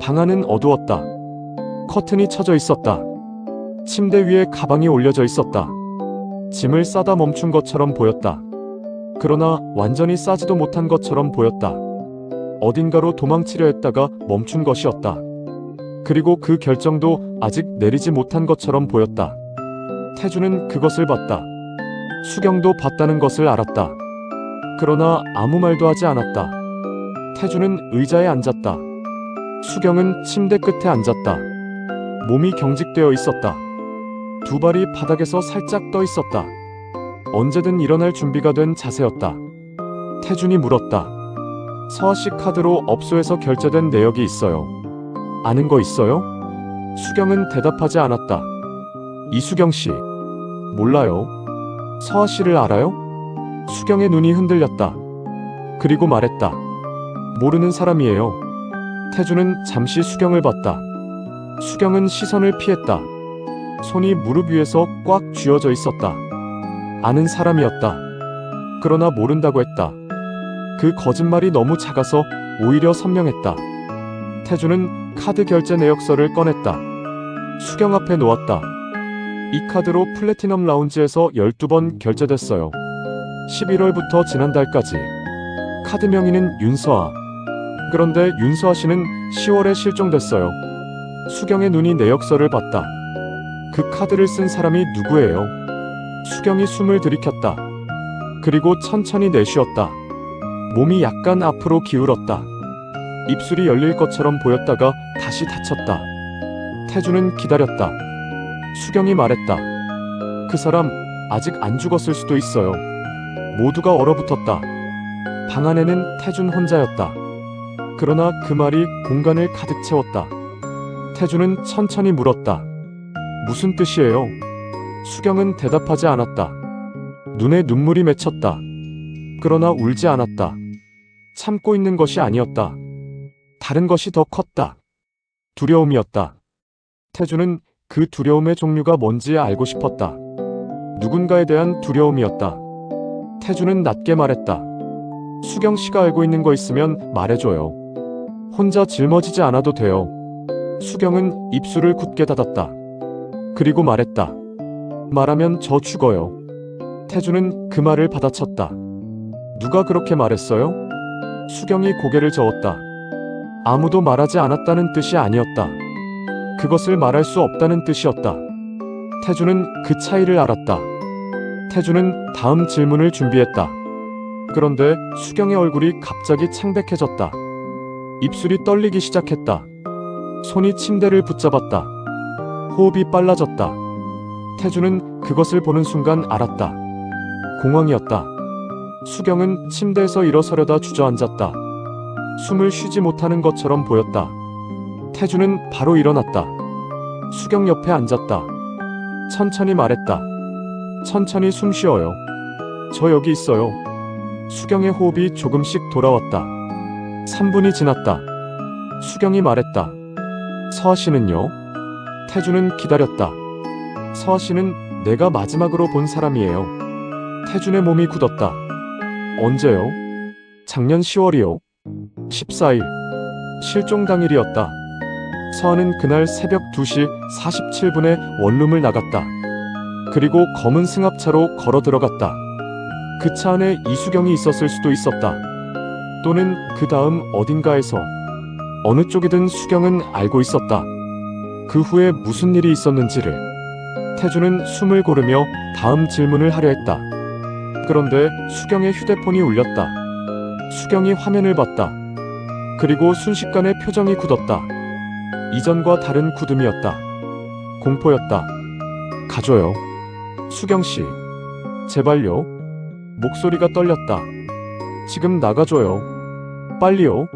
방 안은 어두웠다. 커튼이 쳐져 있었다. 침대 위에 가방이 올려져 있었다. 짐을 싸다 멈춘 것처럼 보였다. 그러나 완전히 싸지도 못한 것처럼 보였다. 어딘가로 도망치려 했다가 멈춘 것이었다. 그리고 그 결정도 아직 내리지 못한 것처럼 보였다. 태주는 그것을 봤다. 수경도 봤다는 것을 알았다. 그러나 아무 말도 하지 않았다. 태주는 의자에 앉았다. 수경은 침대 끝에 앉았다. 몸이 경직되어 있었다. 두 발이 바닥에서 살짝 떠 있었다. 언제든 일어날 준비가 된 자세였다. 태준이 물었다. 서아씨 카드로 업소에서 결제된 내역이 있어요. 아는 거 있어요? 수경은 대답하지 않았다. 이수경씨. 몰라요. 서아씨를 알아요? 수경의 눈이 흔들렸다. 그리고 말했다. 모르는 사람이에요. 태준은 잠시 수경을 봤다. 수경은 시선을 피했다. 손이 무릎 위에서 꽉 쥐어져 있었다. 아는 사람이었다. 그러나 모른다고 했다. 그 거짓말이 너무 작아서 오히려 선명했다. 태준은 카드 결제 내역서를 꺼냈다. 수경 앞에 놓았다. 이 카드로 플래티넘 라운지에서 12번 결제됐어요. 11월부터 지난달까지. 카드 명의는 윤서아. 그런데 윤서아 씨는 10월에 실종됐어요. 수경의 눈이 내역서를 봤다. 그 카드를 쓴 사람이 누구예요? 수경이 숨을 들이켰다. 그리고 천천히 내쉬었다. 몸이 약간 앞으로 기울었다. 입술이 열릴 것처럼 보였다가 다시 닫혔다. 태주는 기다렸다. 수경이 말했다. 그 사람 아직 안 죽었을 수도 있어요. 모두가 얼어붙었다. 방 안에는 태준 혼자였다. 그러나 그 말이 공간을 가득 채웠다. 태준은 천천히 물었다. 무슨 뜻이에요? 수경은 대답하지 않았다. 눈에 눈물이 맺혔다. 그러나 울지 않았다. 참고 있는 것이 아니었다. 다른 것이 더 컸다. 두려움이었다. 태준은 그 두려움의 종류가 뭔지 알고 싶었다. 누군가에 대한 두려움이었다. 태준은 낮게 말했다. 수경 씨가 알고 있는 거 있으면 말해줘요. 혼자 짊어지지 않아도 돼요. 수경은 입술을 굳게 닫았다. 그리고 말했다. 말하면 저 죽어요. 태준은 그 말을 받아쳤다. 누가 그렇게 말했어요? 수경이 고개를 저었다. 아무도 말하지 않았다는 뜻이 아니었다. 그것을 말할 수 없다는 뜻이었다. 태준은 그 차이를 알았다. 태준은 다음 질문을 준비했다. 그런데 수경의 얼굴이 갑자기 창백해졌다. 입술이 떨리기 시작했다. 손이 침대를 붙잡았다. 호흡이 빨라졌다. 태준은 그것을 보는 순간 알았다. 공황이었다. 수경은 침대에서 일어서려다 주저앉았다. 숨을 쉬지 못하는 것처럼 보였다. 태준은 바로 일어났다. 수경 옆에 앉았다. 천천히 말했다. 천천히 숨 쉬어요. 저 여기 있어요. 수경의 호흡이 조금씩 돌아왔다. 3분이 지났다. 수경이 말했다. 서아 씨는요? 태준은 기다렸다. 서아 씨는 내가 마지막으로 본 사람이에요. 태준의 몸이 굳었다. 언제요? 작년 10월이요. 14일. 실종 당일이었다. 서아는 그날 새벽 2시 47분에 원룸을 나갔다. 그리고 검은 승합차로 걸어 들어갔다. 그 차 안에 이수경이 있었을 수도 있었다. 또는 그 다음 어딘가에서. 어느 쪽이든 수경은 알고 있었다. 그 후에 무슨 일이 있었는지를. 태준은 숨을 고르며 다음 질문을 하려 했다. 그런데 수경의 휴대폰이 울렸다. 수경이 화면을 봤다. 그리고 순식간에 표정이 굳었다. 이전과 다른 굳음이었다. 공포였다. 가줘요. 수경씨. 제발요. 목소리가 떨렸다. 지금 나가줘요. 빨리요.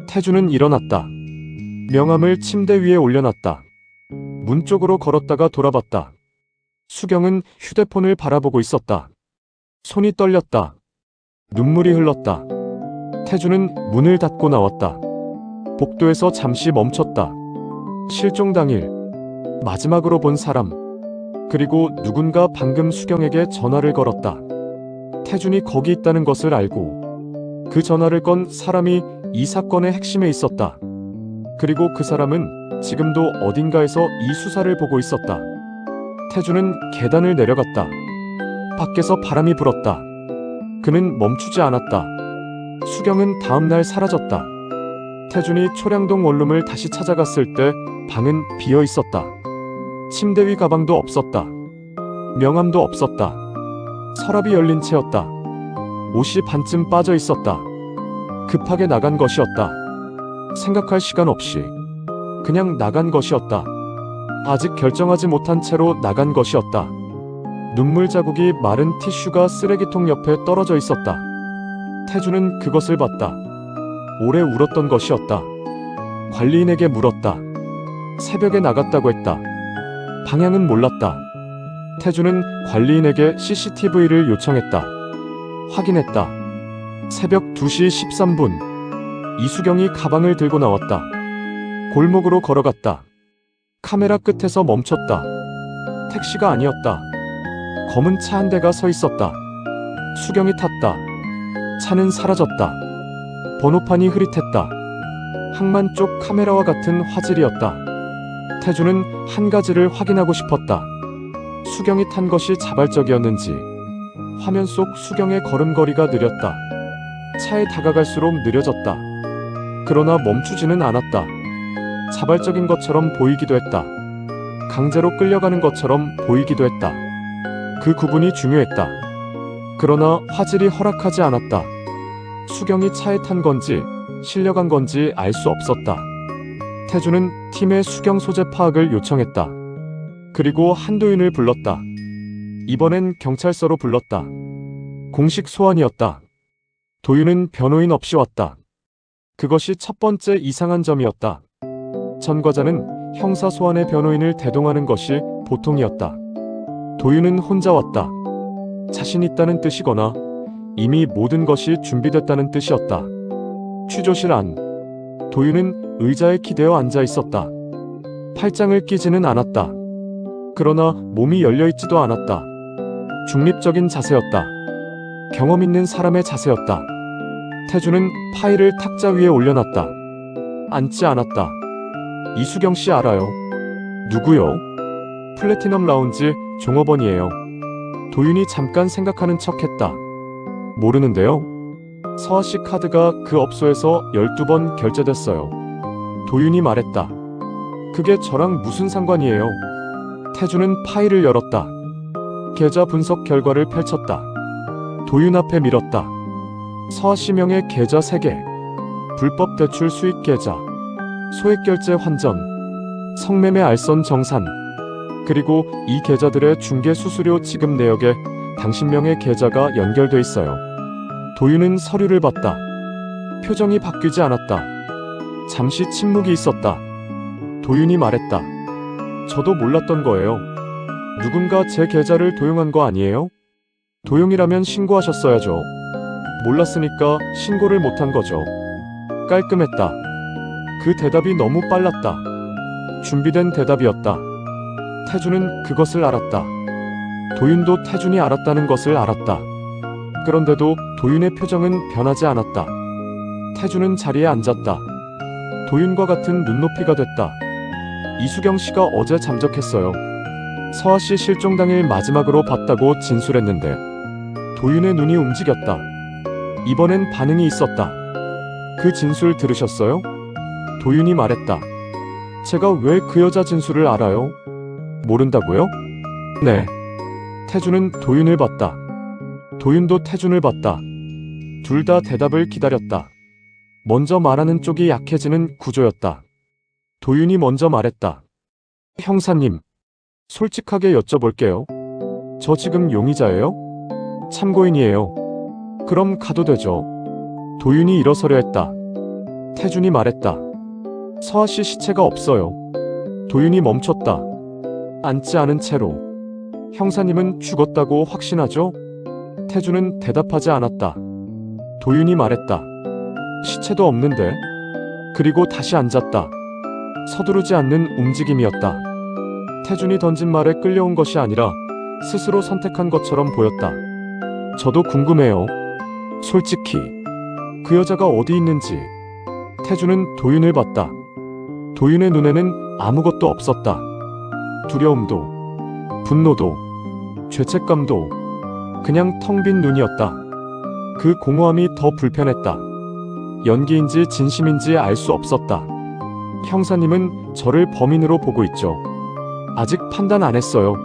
태준은 일어났다. 명함을 침대 위에 올려놨다. 문 쪽으로 걸었다가 돌아봤다. 수경은 휴대폰을 바라보고 있었다. 손이 떨렸다. 눈물이 흘렀다. 태준은 문을 닫고 나왔다. 복도에서 잠시 멈췄다. 실종 당일 마지막으로 본 사람, 그리고 누군가 방금 수경에게 전화를 걸었다. 태준이 거기 있다는 것을 알고 그 전화를 건 사람이 이 사건의 핵심에 있었다. 그리고 그 사람은 지금도 어딘가에서 이 수사를 보고 있었다. 태준은 계단을 내려갔다. 밖에서 바람이 불었다. 그는 멈추지 않았다. 수경은 다음날 사라졌다. 태준이 초량동 원룸을 다시 찾아갔을 때 방은 비어 있었다. 침대 위 가방도 없었다. 명함도 없었다. 서랍이 열린 채였다. 옷이 반쯤 빠져 있었다. 급하게 나간 것이었다. 생각할 시간 없이 그냥 나간 것이었다. 아직 결정하지 못한 채로 나간 것이었다. 눈물 자국이 마른 티슈가 쓰레기통 옆에 떨어져 있었다. 태준은 그것을 봤다. 오래 울었던 것이었다. 관리인에게 물었다. 새벽에 나갔다고 했다. 방향은 몰랐다. 태준은 관리인에게 CCTV를 요청했다. 확인했다. 새벽 2시 13분. 이수경이 가방을 들고 나왔다. 골목으로 걸어갔다. 카메라 끝에서 멈췄다. 택시가 아니었다. 검은 차 한 대가 서 있었다. 수경이 탔다. 차는 사라졌다. 번호판이 흐릿했다. 항만 쪽 카메라와 같은 화질이었다. 태준은 한 가지를 확인하고 싶었다. 수경이 탄 것이 자발적이었는지. 화면 속 수경의 걸음걸이가 느렸다. 차에 다가갈수록 느려졌다. 그러나 멈추지는 않았다. 자발적인 것처럼 보이기도 했다. 강제로 끌려가는 것처럼 보이기도 했다. 그 구분이 중요했다. 그러나 화질이 허락하지 않았다. 수경이 차에 탄 건지 실려간 건지 알 수 없었다. 태준은 팀의 수경 소재 파악을 요청했다. 그리고 한도윤을 불렀다. 이번엔 경찰서로 불렀다. 공식 소환이었다. 도윤은 변호인 없이 왔다. 그것이 첫 번째 이상한 점이었다. 전 과자는 형사 소환의 변호인을 대동하는 것이 보통이었다. 도윤은 혼자 왔다. 자신 있다는 뜻이거나 이미 모든 것이 준비됐다는 뜻이었다. 취조실 안. 도윤은 의자에 기대어 앉아 있었다. 팔짱을 끼지는 않았다. 그러나 몸이 열려있지도 않았다. 중립적인 자세였다. 경험 있는 사람의 자세였다. 태주는 파일을 탁자 위에 올려놨다. 앉지 않았다. 이수경 씨 알아요? 누구요? 플래티넘 라운지 종업원이에요. 도윤이 잠깐 생각하는 척했다. 모르는데요? 서아 씨 카드가 그 업소에서 12번 결제됐어요. 도윤이 말했다. 그게 저랑 무슨 상관이에요? 태주는 파일을 열었다. 계좌 분석 결과를 펼쳤다. 도윤 앞에 밀었다. 서아 씨 명의 계좌 3개. 불법 대출 수익 계좌. 소액결제 환전. 성매매 알선 정산. 그리고 이 계좌들의 중개 수수료 지급 내역에 당신 명의 계좌가 연결돼 있어요. 도윤은 서류를 봤다. 표정이 바뀌지 않았다. 잠시 침묵이 있었다. 도윤이 말했다. 저도 몰랐던 거예요. 누군가 제 계좌를 도용한 거 아니에요? 도용이라면 신고하셨어야죠. 몰랐으니까 신고를 못한 거죠. 깔끔했다. 그 대답이 너무 빨랐다. 준비된 대답이었다. 태준은 그것을 알았다. 도윤도 태준이 알았다는 것을 알았다. 그런데도 도윤의 표정은 변하지 않았다. 태준은 자리에 앉았다. 도윤과 같은 눈높이가 됐다. 이수경 씨가 어제 잠적했어요. 서아 씨 실종 당일 마지막으로 봤다고 진술했는데 도윤의 눈이 움직였다. 이번엔 반응이 있었다. 그 진술 들으셨어요? 도윤이 말했다. 제가 왜 그 여자 진술을 알아요? 모른다고요? 네. 태준은 도윤을 봤다. 도윤도 태준을 봤다. 둘 다 대답을 기다렸다. 먼저 말하는 쪽이 약해지는 구조였다. 도윤이 먼저 말했다. 형사님, 솔직하게 여쭤볼게요. 저 지금 용의자예요? 참고인이에요. 그럼 가도 되죠. 도윤이 일어서려 했다. 태준이 말했다. 서아 씨 시체가 없어요. 도윤이 멈췄다. 앉지 않은 채로. 형사님은 죽었다고 확신하죠? 태준은 대답하지 않았다. 도윤이 말했다. 시체도 없는데. 그리고 다시 앉았다. 서두르지 않는 움직임이었다. 태준이 던진 말에 끌려온 것이 아니라 스스로 선택한 것처럼 보였다. 저도 궁금해요. 솔직히 그 여자가 어디 있는지. 태준은 도윤을 봤다. 도윤의 눈에는 아무것도 없었다. 두려움도, 분노도, 죄책감도, 그냥 텅 빈 눈이었다. 그 공허함이 더 불편했다. 연기인지 진심인지 알 수 없었다. 형사님은 저를 범인으로 보고 있죠. 아직 판단 안 했어요.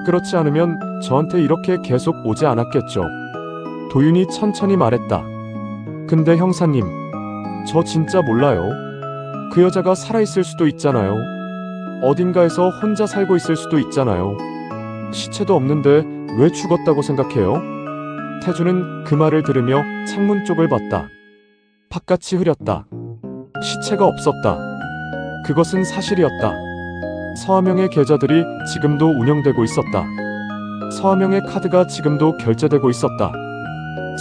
그렇지 않으면 저한테 이렇게 계속 오지 않았겠죠. 도윤이 천천히 말했다. 근데 형사님, 저 진짜 몰라요. 그 여자가 살아있을 수도 있잖아요. 어딘가에서 혼자 살고 있을 수도 있잖아요. 시체도 없는데 왜 죽었다고 생각해요? 태준은 그 말을 들으며 창문 쪽을 봤다. 바깥이 흐렸다. 시체가 없었다. 그것은 사실이었다. 서아명의 계좌들이 지금도 운영되고 있었다. 서아명의 카드가 지금도 결제되고 있었다.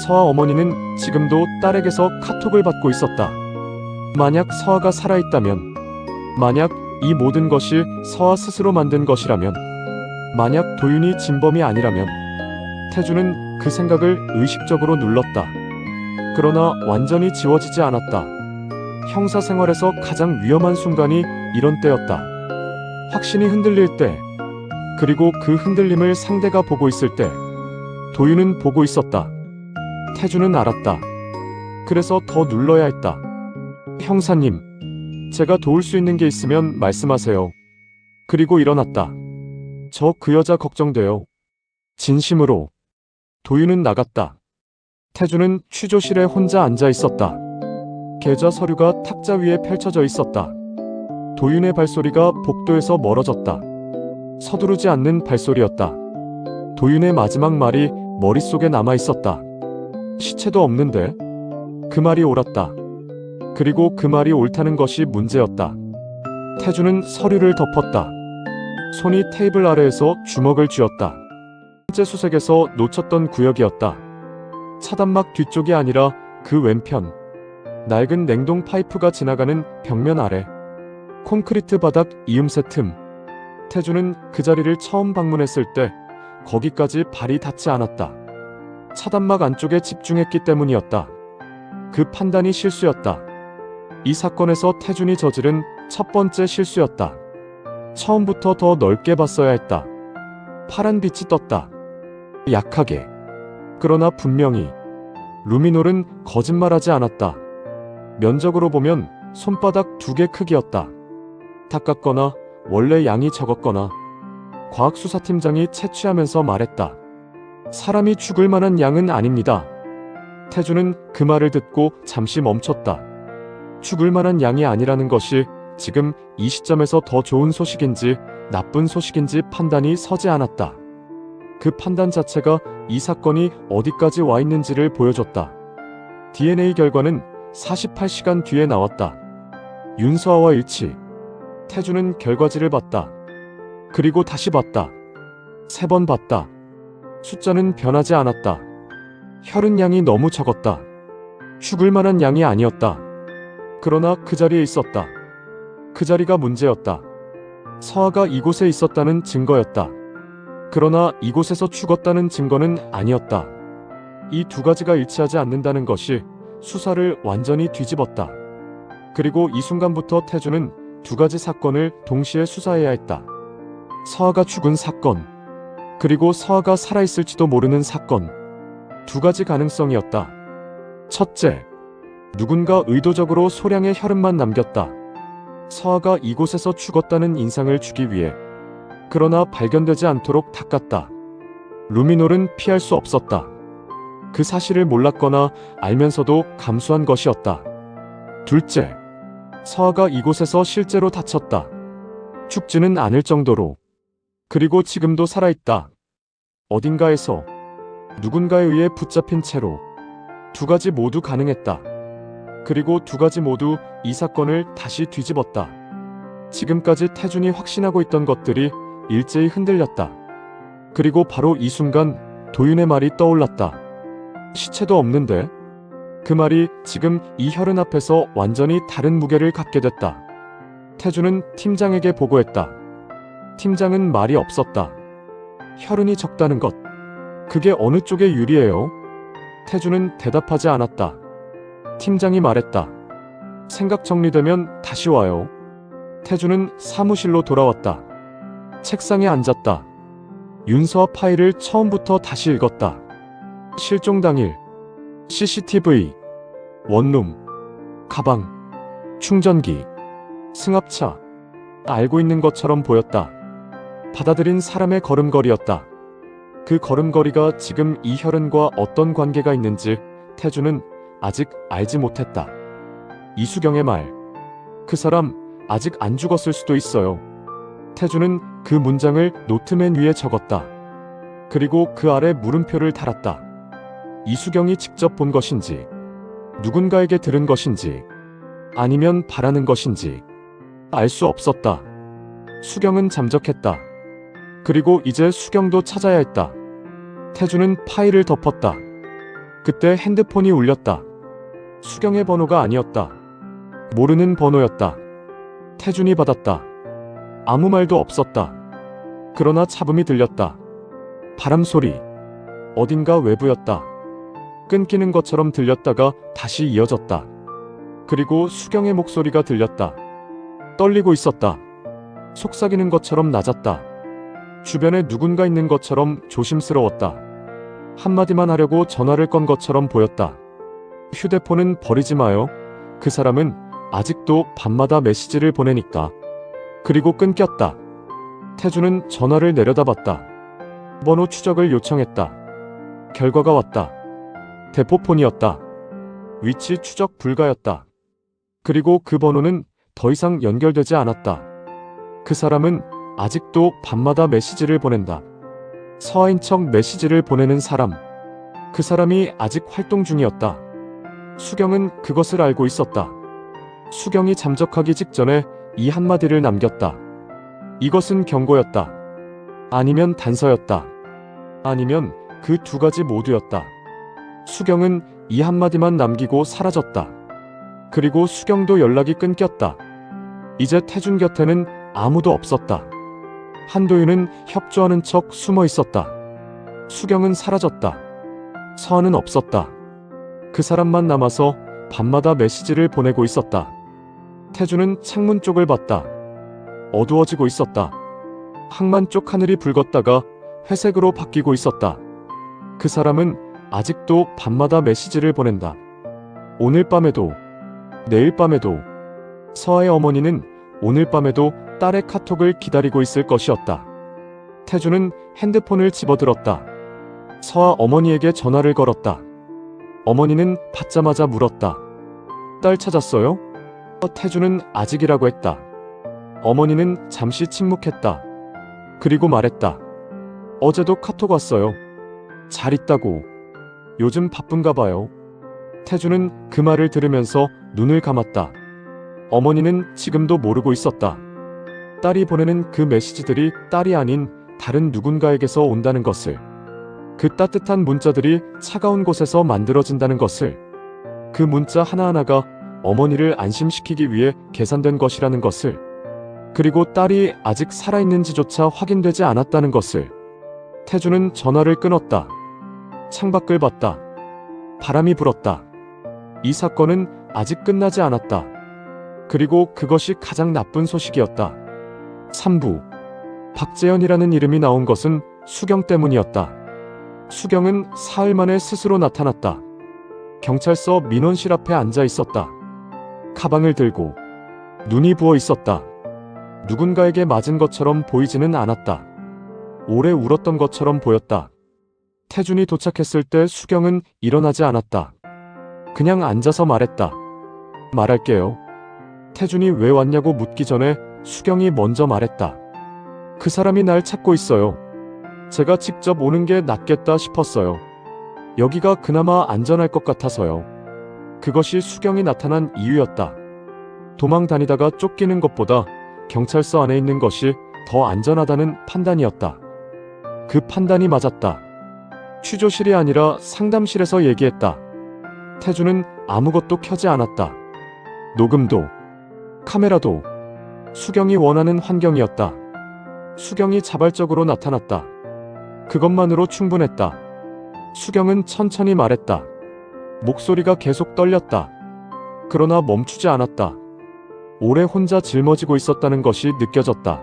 서아 어머니는 지금도 딸에게서 카톡을 받고 있었다. 만약 서아가 살아있다면, 만약 이 모든 것이 서아 스스로 만든 것이라면, 만약 도윤이 진범이 아니라면, 태준은 그 생각을 의식적으로 눌렀다. 그러나 완전히 지워지지 않았다. 형사 생활에서 가장 위험한 순간이 이런 때였다. 확신이 흔들릴 때, 그리고 그 흔들림을 상대가 보고 있을 때, 도윤은 보고 있었다. 태준은 알았다. 그래서 더 눌러야 했다. 형사님, 제가 도울 수 있는 게 있으면 말씀하세요. 그리고 일어났다. 저 그 여자 걱정돼요. 진심으로. 도윤은 나갔다. 태준은 취조실에 혼자 앉아 있었다. 계좌 서류가 탁자 위에 펼쳐져 있었다. 도윤의 발소리가 복도에서 멀어졌다. 서두르지 않는 발소리였다. 도윤의 마지막 말이 머릿속에 남아 있었다. 시체도 없는데. 그 말이 옳았다. 그리고 그 말이 옳다는 것이 문제였다. 태주는 서류를 덮었다. 손이 테이블 아래에서 주먹을 쥐었다. 번째 수색에서 놓쳤던 구역이었다. 차단막 뒤쪽이 아니라 그 왼편. 낡은 냉동 파이프가 지나가는 벽면 아래. 콘크리트 바닥 이음새 틈. 태주는 그 자리를 처음 방문했을 때 거기까지 발이 닿지 않았다. 차단막 안쪽에 집중했기 때문이었다. 그 판단이 실수였다. 이 사건에서 태준이 저지른 첫 번째 실수였다. 처음부터 더 넓게 봤어야 했다. 파란 빛이 떴다. 약하게. 그러나 분명히. 루미놀은 거짓말하지 않았다. 면적으로 보면 손바닥 2개 크기였다. 닦았거나 원래 양이 적었거나. 과학수사팀장이 채취하면서 말했다. 사람이 죽을 만한 양은 아닙니다. 태주는 그 말을 듣고 잠시 멈췄다. 죽을 만한 양이 아니라는 것이 지금 이 시점에서 더 좋은 소식인지 나쁜 소식인지 판단이 서지 않았다. 그 판단 자체가 이 사건이 어디까지 와 있는지를 보여줬다. DNA 결과는 48시간 뒤에 나왔다. 윤서아와 일치. 태주는 결과지를 봤다. 그리고 다시 봤다. 3번 봤다. 숫자는 변하지 않았다. 혈흔 양이 너무 적었다. 죽을 만한 양이 아니었다. 그러나 그 자리에 있었다. 그 자리가 문제였다. 서아가 이곳에 있었다는 증거였다. 그러나 이곳에서 죽었다는 증거는 아니었다. 이 두 가지가 일치하지 않는다는 것이 수사를 완전히 뒤집었다. 그리고 이 순간부터 태주는 두 가지 사건을 동시에 수사해야 했다. 서아가 죽은 사건, 그리고 서아가 살아있을지도 모르는 사건. 두 가지 가능성이었다. 첫째, 누군가 의도적으로 소량의 혈흔만 남겼다. 서아가 이곳에서 죽었다는 인상을 주기 위해. 그러나 발견되지 않도록 닦았다. 루미놀은 피할 수 없었다. 그 사실을 몰랐거나 알면서도 감수한 것이었다. 둘째, 서아가 이곳에서 실제로 다쳤다. 죽지는 않을 정도로. 그리고 지금도 살아있다. 어딘가에서 누군가에 의해 붙잡힌 채로. 두 가지 모두 가능했다. 그리고 두 가지 모두 이 사건을 다시 뒤집었다. 지금까지 태준이 확신하고 있던 것들이 일제히 흔들렸다. 그리고 바로 이 순간 도윤의 말이 떠올랐다. 시체도 없는데? 그 말이 지금 이 혈흔 앞에서 완전히 다른 무게를 갖게 됐다. 태준은 팀장에게 보고했다. 팀장은 말이 없었다. 혈흔이 적다는 것. 그게 어느 쪽에 유리해요? 태준은 대답하지 않았다. 팀장이 말했다. 생각 정리되면 다시 와요. 태준은 사무실로 돌아왔다. 책상에 앉았다. 윤서아 파일을 처음부터 다시 읽었다. 실종 당일, CCTV, 원룸, 가방, 충전기, 승합차. 알고 있는 것처럼 보였다. 받아들인 사람의 걸음걸이였다. 그 걸음걸이가 지금 이 혈흔과 어떤 관계가 있는지 태주는 아직 알지 못했다. 이수경의 말. 그 사람 아직 안 죽었을 수도 있어요. 태주는 그 문장을 노트맨 위에 적었다. 그리고 그 아래 물음표를 달았다. 이수경이 직접 본 것인지, 누군가에게 들은 것인지, 아니면 바라는 것인지 알 수 없었다. 수경은 잠적했다. 그리고 이제 수경도 찾아야 했다. 태주는 파일을 덮었다. 그때 핸드폰이 울렸다. 수경의 번호가 아니었다. 모르는 번호였다. 태준이 받았다. 아무 말도 없었다. 그러나 잡음이 들렸다. 바람 소리. 어딘가 외부였다. 끊기는 것처럼 들렸다가 다시 이어졌다. 그리고 수경의 목소리가 들렸다. 떨리고 있었다. 속삭이는 것처럼 낮았다. 주변에 누군가 있는 것처럼 조심스러웠다. 한마디만 하려고 전화를 건 것처럼 보였다. 휴대폰은 버리지 마요. 그 사람은 아직도 밤마다 메시지를 보내니까. 그리고 끊겼다. 태주는 전화를 내려다봤다. 번호 추적을 요청했다. 결과가 왔다. 대포폰이었다. 위치 추적 불가였다. 그리고 그 번호는 더 이상 연결되지 않았다. 그 사람은 아직도 밤마다 메시지를 보낸다. 서아인 척 메시지를 보내는 사람. 그 사람이 아직 활동 중이었다. 수경은 그것을 알고 있었다. 수경이 잠적하기 직전에 이 한마디를 남겼다. 이것은 경고였다. 아니면 단서였다. 아니면 그 두 가지 모두였다. 수경은 이 한마디만 남기고 사라졌다. 그리고 수경도 연락이 끊겼다. 이제 태준 곁에는 아무도 없었다. 한도윤은 협조하는 척 숨어 있었다. 수경은 사라졌다. 서한은 없었다. 그 사람만 남아서 밤마다 메시지를 보내고 있었다. 태준은 창문 쪽을 봤다. 어두워지고 있었다. 항만 쪽 하늘이 붉었다가 회색으로 바뀌고 있었다. 그 사람은 아직도 밤마다 메시지를 보낸다. 오늘 밤에도, 내일 밤에도, 서아의 어머니는 오늘 밤에도 딸의 카톡을 기다리고 있을 것이었다. 태준은 핸드폰을 집어들었다. 서아 어머니에게 전화를 걸었다. 어머니는 받자마자 물었다. 딸 찾았어요? 태준은 아직이라고 했다. 어머니는 잠시 침묵했다. 그리고 말했다. 어제도 카톡 왔어요. 잘 있다고. 요즘 바쁜가 봐요. 태준은 그 말을 들으면서 눈을 감았다. 어머니는 지금도 모르고 있었다. 딸이 보내는 그 메시지들이 딸이 아닌 다른 누군가에게서 온다는 것을. 그 따뜻한 문자들이 차가운 곳에서 만들어진다는 것을. 그 문자 하나하나가 어머니를 안심시키기 위해 계산된 것이라는 것을. 그리고 딸이 아직 살아있는지조차 확인되지 않았다는 것을. 태준은 전화를 끊었다. 창밖을 봤다. 바람이 불었다. 이 사건은 아직 끝나지 않았다. 그리고 그것이 가장 나쁜 소식이었다. 3부. 박재현이라는 이름이 나온 것은 수경 때문이었다. 수경은 사흘 만에 스스로 나타났다. 경찰서 민원실 앞에 앉아 있었다. 가방을 들고 눈이 부어 있었다. 누군가에게 맞은 것처럼 보이지는 않았다. 오래 울었던 것처럼 보였다. 태준이 도착했을 때 수경은 일어나지 않았다. 그냥 앉아서 말했다. 말할게요. 태준이 왜 왔냐고 묻기 전에 수경이 먼저 말했다. 그 사람이 날 찾고 있어요. 제가 직접 오는 게 낫겠다 싶었어요. 여기가 그나마 안전할 것 같아서요. 그것이 수경이 나타난 이유였다. 도망 다니다가 쫓기는 것보다 경찰서 안에 있는 것이 더 안전하다는 판단이었다. 그 판단이 맞았다. 취조실이 아니라 상담실에서 얘기했다. 태준은 아무것도 켜지 않았다. 녹음도, 카메라도 수경이 원하는 환경이었다. 수경이 자발적으로 나타났다. 그것만으로 충분했다. 수경은 천천히 말했다. 목소리가 계속 떨렸다. 그러나 멈추지 않았다. 오래 혼자 짊어지고 있었다는 것이 느껴졌다.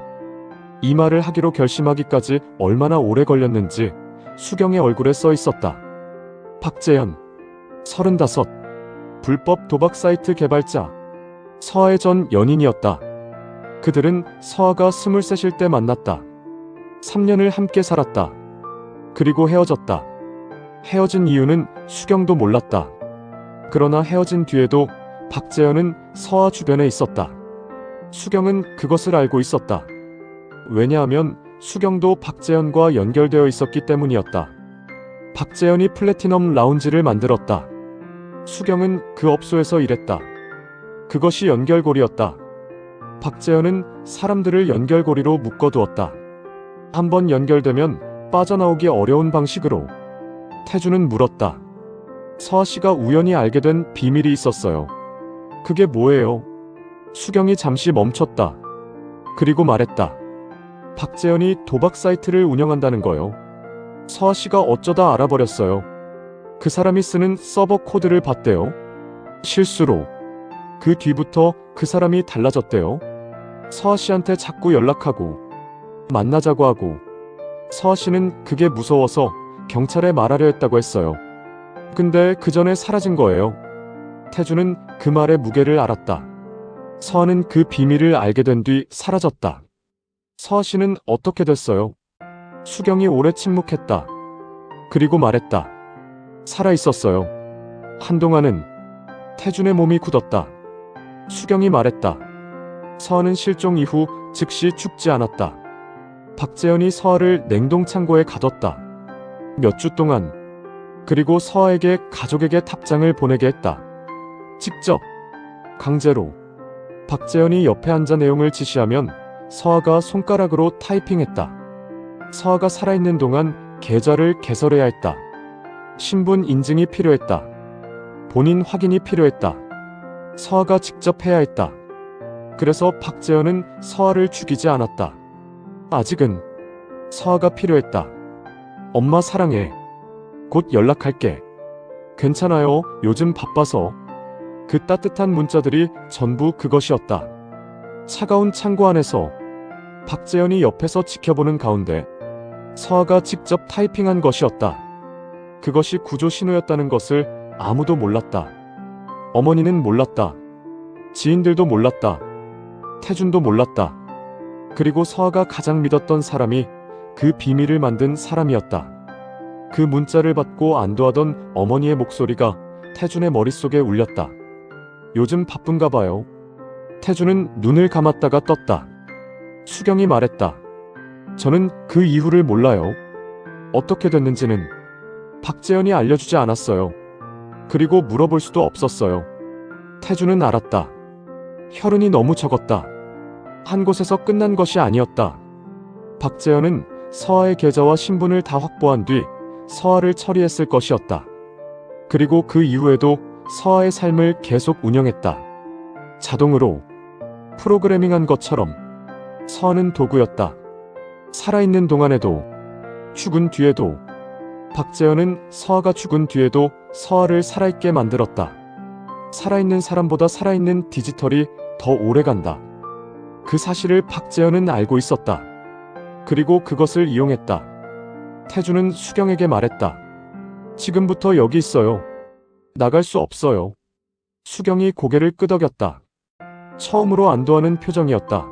이 말을 하기로 결심하기까지 얼마나 오래 걸렸는지 수경의 얼굴에 써 있었다. 박재현, 35, 불법 도박 사이트 개발자, 서아의 전 연인이었다. 그들은 서아가 23일 때 만났다. 3년을 함께 살았다. 그리고 헤어졌다. 헤어진 이유는 수경도 몰랐다. 그러나 헤어진 뒤에도 박재현은 서아 주변에 있었다. 수경은 그것을 알고 있었다. 왜냐하면 수경도 박재현과 연결되어 있었기 때문이었다. 박재현이 플래티넘 라운지를 만들었다. 수경은 그 업소에서 일했다. 그것이 연결고리였다. 박재현은 사람들을 연결고리로 묶어두었다. 한번 연결되면 빠져나오기 어려운 방식으로. 태준은 물었다. 서아 씨가 우연히 알게 된 비밀이 있었어요. 그게 뭐예요? 수경이 잠시 멈췄다. 그리고 말했다. 박재현이 도박 사이트를 운영한다는 거요. 서아 씨가 어쩌다 알아버렸어요. 그 사람이 쓰는 서버 코드를 봤대요. 실수로. 그 뒤부터 그 사람이 달라졌대요. 서아 씨한테 자꾸 연락하고 만나자고 하고. 서아 씨는 그게 무서워서 경찰에 말하려 했다고 했어요. 근데 그 전에 사라진 거예요. 태준은 그 말의 무게를 알았다. 서아는 그 비밀을 알게 된 뒤 사라졌다. 서아 씨는 어떻게 됐어요? 수경이 오래 침묵했다. 그리고 말했다. 살아 있었어요. 한동안은. 태준의 몸이 굳었다. 수경이 말했다. 서아는 실종 이후 즉시 죽지 않았다. 박재현이 서아를 냉동창고에 가뒀다. 몇 주 동안. 그리고 서아에게 가족에게 답장을 보내게 했다. 직접, 강제로. 박재현이 옆에 앉아 내용을 지시하면 서아가 손가락으로 타이핑했다. 서아가 살아있는 동안 계좌를 개설해야 했다. 신분 인증이 필요했다. 본인 확인이 필요했다. 서아가 직접 해야 했다. 그래서 박재현은 서아를 죽이지 않았다. 아직은 서아가 필요했다. 엄마 사랑해. 곧 연락할게. 괜찮아요. 요즘 바빠서. 그 따뜻한 문자들이 전부 그것이었다. 차가운 창고 안에서 박재현이 옆에서 지켜보는 가운데 서아가 직접 타이핑한 것이었다. 그것이 구조 신호였다는 것을 아무도 몰랐다. 어머니는 몰랐다. 지인들도 몰랐다. 태준도 몰랐다. 그리고 서아가 가장 믿었던 사람이 그 비밀을 만든 사람이었다. 그 문자를 받고 안도하던 어머니의 목소리가 태준의 머릿속에 울렸다. 요즘 바쁜가 봐요. 태준은 눈을 감았다가 떴다. 수경이 말했다. 저는 그 이유를 몰라요. 어떻게 됐는지는 박재현이 알려주지 않았어요. 그리고 물어볼 수도 없었어요. 태준은 알았다. 혈흔이 너무 적었다. 한 곳에서 끝난 것이 아니었다. 박재현은 서아의 계좌와 신분을 다 확보한 뒤 서아를 처리했을 것이었다. 그리고 그 이후에도 서아의 삶을 계속 운영했다. 자동으로 프로그래밍한 것처럼. 서아는 도구였다. 살아있는 동안에도, 죽은 뒤에도. 박재현은 서아가 죽은 뒤에도 서아를 살아있게 만들었다. 살아있는 사람보다 살아있는 디지털이 더 오래간다. 그 사실을 박재현은 알고 있었다. 그리고 그것을 이용했다. 태준은 수경에게 말했다. 지금부터 여기 있어요. 나갈 수 없어요. 수경이 고개를 끄덕였다. 처음으로 안도하는 표정이었다.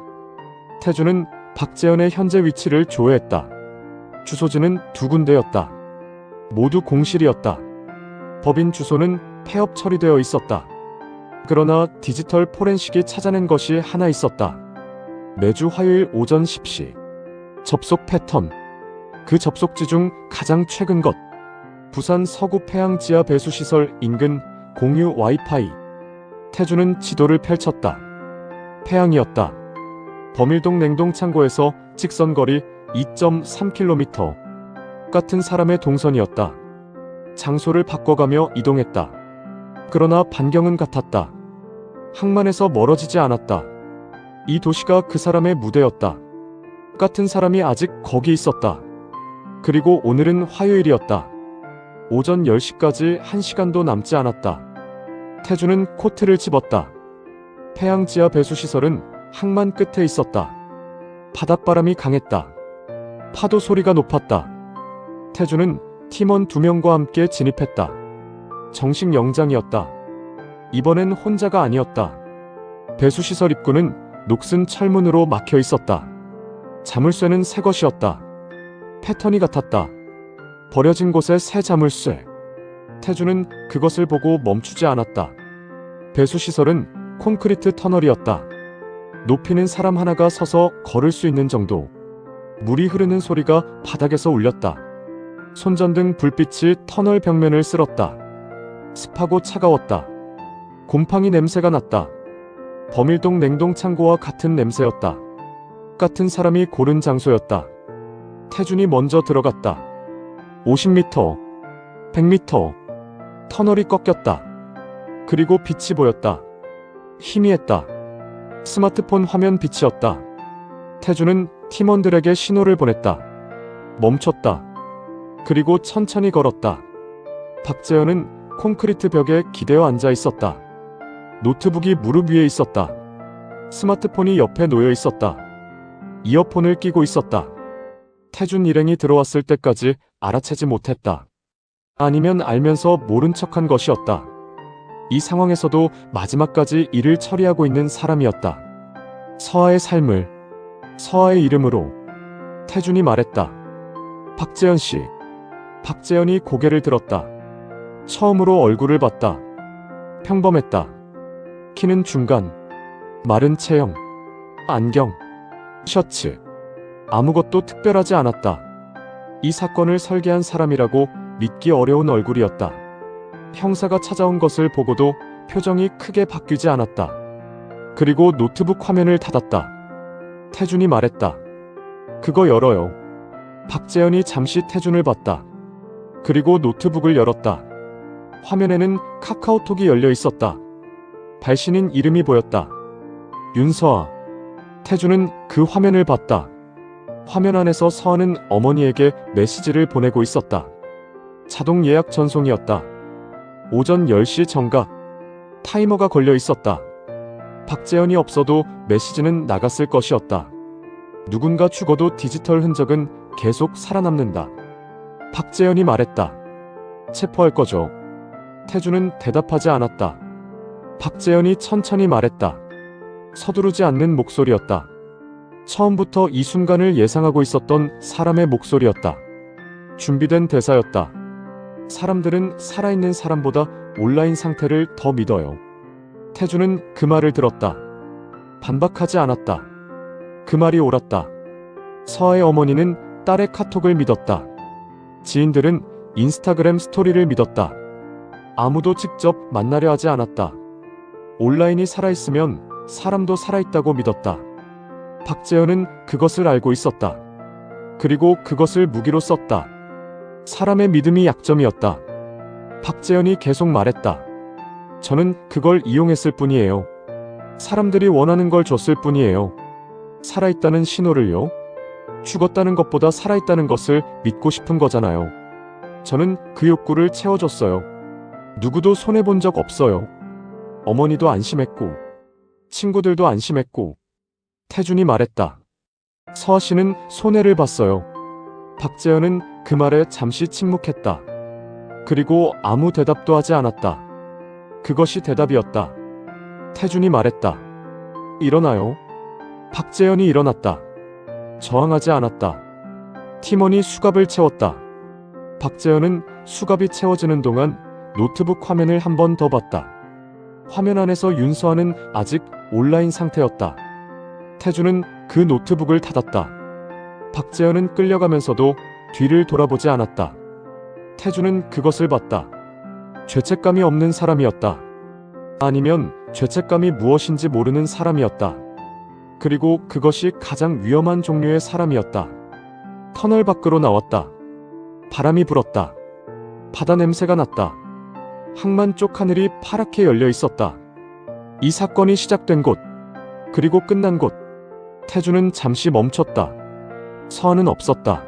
태준은 박재현의 현재 위치를 조회했다. 주소지는 두 군데였다. 모두 공실이었다. 법인 주소는 폐업 처리되어 있었다. 그러나 디지털 포렌식이 찾아낸 것이 하나 있었다. 매주 화요일 오전 10시. 접속 패턴. 그 접속지 중 가장 최근 것. 부산 서구 폐양 지하 배수시설 인근 공유 와이파이. 태준은 지도를 펼쳤다. 폐양이었다. 범일동 냉동창고에서 직선거리 2.3km. 같은 사람의 동선이었다. 장소를 바꿔가며 이동했다. 그러나 반경은 같았다. 항만에서 멀어지지 않았다. 이 도시가 그 사람의 무대였다. 같은 사람이 아직 거기 있었다. 그리고 오늘은 화요일이었다. 오전 10시까지 1시간도 남지 않았다. 태준은 코트를 집었다. 폐양 지하 배수시설은 항만 끝에 있었다. 바닷바람이 강했다. 파도 소리가 높았다. 태준은 팀원 2명과 함께 진입했다. 정식 영장이었다. 이번엔 혼자가 아니었다. 배수시설 입구는 녹슨 철문으로 막혀 있었다. 자물쇠는 새 것이었다. 패턴이 같았다. 버려진 곳에 새 자물쇠. 태준은 그것을 보고 멈추지 않았다. 배수시설은 콘크리트 터널이었다. 높이는 사람 하나가 서서 걸을 수 있는 정도. 물이 흐르는 소리가 바닥에서 울렸다. 손전등 불빛이 터널 벽면을 쓸었다. 습하고 차가웠다. 곰팡이 냄새가 났다. 범일동 냉동창고와 같은 냄새였다. 같은 사람이 고른 장소였다. 태준이 먼저 들어갔다. 50m, 100m. 터널이 꺾였다. 그리고 빛이 보였다. 희미했다. 스마트폰 화면 빛이었다. 태준은 팀원들에게 신호를 보냈다. 멈췄다. 그리고 천천히 걸었다. 박재현은 콘크리트 벽에 기대어 앉아 있었다. 노트북이 무릎 위에 있었다. 스마트폰이 옆에 놓여 있었다. 이어폰을 끼고 있었다. 태준 일행이 들어왔을 때까지 알아채지 못했다. 아니면 알면서 모른 척한 것이었다. 이 상황에서도 마지막까지 일을 처리하고 있는 사람이었다. 서아의 삶을, 서아의 이름으로. 태준이 말했다. 박재현 씨. 박재현이 고개를 들었다. 처음으로 얼굴을 봤다. 평범했다. 키는 중간. 마른 체형. 안경. 셔츠. 아무것도 특별하지 않았다. 이 사건을 설계한 사람이라고 믿기 어려운 얼굴이었다. 형사가 찾아온 것을 보고도 표정이 크게 바뀌지 않았다. 그리고 노트북 화면을 닫았다. 태준이 말했다. 그거 열어요. 박재현이 잠시 태준을 봤다. 그리고 노트북을 열었다. 화면에는 카카오톡이 열려 있었다. 발신인 이름이 보였다. 윤서아. 태준은 그 화면을 봤다. 화면 안에서 서아는 어머니에게 메시지를 보내고 있었다. 자동 예약 전송이었다. 오전 10시 정각. 타이머가 걸려 있었다. 박재현이 없어도 메시지는 나갔을 것이었다. 누군가 죽어도 디지털 흔적은 계속 살아남는다. 박재현이 말했다. 체포할 거죠. 태준은 대답하지 않았다. 박재현이 천천히 말했다. 서두르지 않는 목소리였다. 처음부터 이 순간을 예상하고 있었던 사람의 목소리였다. 준비된 대사였다. 사람들은 살아있는 사람보다 온라인 상태를 더 믿어요. 태준은 그 말을 들었다. 반박하지 않았다. 그 말이 옳았다. 서아의 어머니는 딸의 카톡을 믿었다. 지인들은 인스타그램 스토리를 믿었다. 아무도 직접 만나려 하지 않았다. 온라인이 살아있으면 사람도 살아있다고 믿었다. 박재현은 그것을 알고 있었다. 그리고 그것을 무기로 썼다. 사람의 믿음이 약점이었다. 박재현이 계속 말했다. 저는 그걸 이용했을 뿐이에요. 사람들이 원하는 걸 줬을 뿐이에요. 살아있다는 신호를요. 죽었다는 것보다 살아있다는 것을 믿고 싶은 거잖아요. 저는 그 욕구를 채워줬어요. 누구도 손해본 적 없어요. 어머니도 안심했고, 친구들도 안심했고. 태준이 말했다. 서아 씨는 손해를 봤어요. 박재현은 그 말에 잠시 침묵했다. 그리고 아무 대답도 하지 않았다. 그것이 대답이었다. 태준이 말했다. 일어나요. 박재현이 일어났다. 저항하지 않았다. 팀원이 수갑을 채웠다. 박재현은 수갑이 채워지는 동안 노트북 화면을 한 번 더 봤다. 화면 안에서 윤서아는 아직 온라인 상태였다. 태준은 그 노트북을 닫았다. 박재현은 끌려가면서도 뒤를 돌아보지 않았다. 태준은 그것을 봤다. 죄책감이 없는 사람이었다. 아니면 죄책감이 무엇인지 모르는 사람이었다. 그리고 그것이 가장 위험한 종류의 사람이었다. 터널 밖으로 나왔다. 바람이 불었다. 바다 냄새가 났다. 항만 쪽 하늘이 파랗게 열려 있었다. 이 사건이 시작된 곳, 그리고 끝난 곳. 태준은 잠시 멈췄다. 서아는 없었다.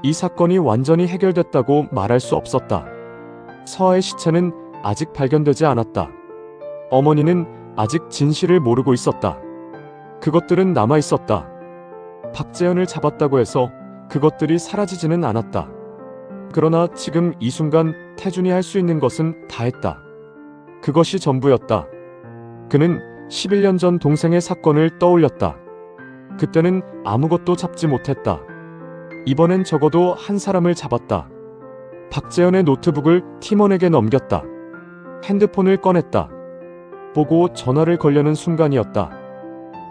이 사건이 완전히 해결됐다고 말할 수 없었다. 서아의 시체는 아직 발견되지 않았다. 어머니는 아직 진실을 모르고 있었다. 그것들은 남아 있었다. 박재현을 잡았다고 해서 그것들이 사라지지는 않았다. 그러나 지금 이 순간 태준이 할 수 있는 것은 다 했다. 그것이 전부였다. 그는 11년 전 동생의 사건을 떠올렸다. 그때는 아무것도 잡지 못했다. 이번엔 적어도 한 사람을 잡았다. 박재현의 노트북을 팀원에게 넘겼다. 핸드폰을 꺼냈다. 보고 전화를 걸려는 순간이었다.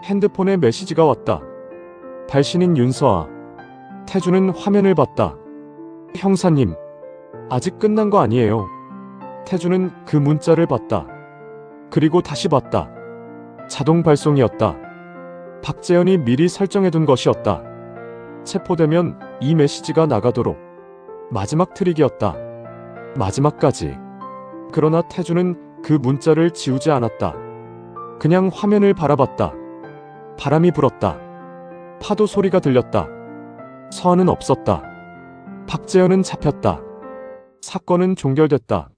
핸드폰에 메시지가 왔다. 발신인 윤서아. 태준은 화면을 봤다. 형사님, 아직 끝난 거 아니에요. 태준은 그 문자를 봤다. 그리고 다시 봤다. 자동 발송이었다. 박재현이 미리 설정해둔 것이었다. 체포되면 이 메시지가 나가도록. 마지막 트릭이었다. 마지막까지. 그러나 태준은 그 문자를 지우지 않았다. 그냥 화면을 바라봤다. 바람이 불었다. 파도 소리가 들렸다. 서아는 없었다. 박재현은 잡혔다. 사건은 종결됐다.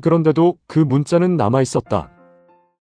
그런데도 그 문자는 남아 있었다.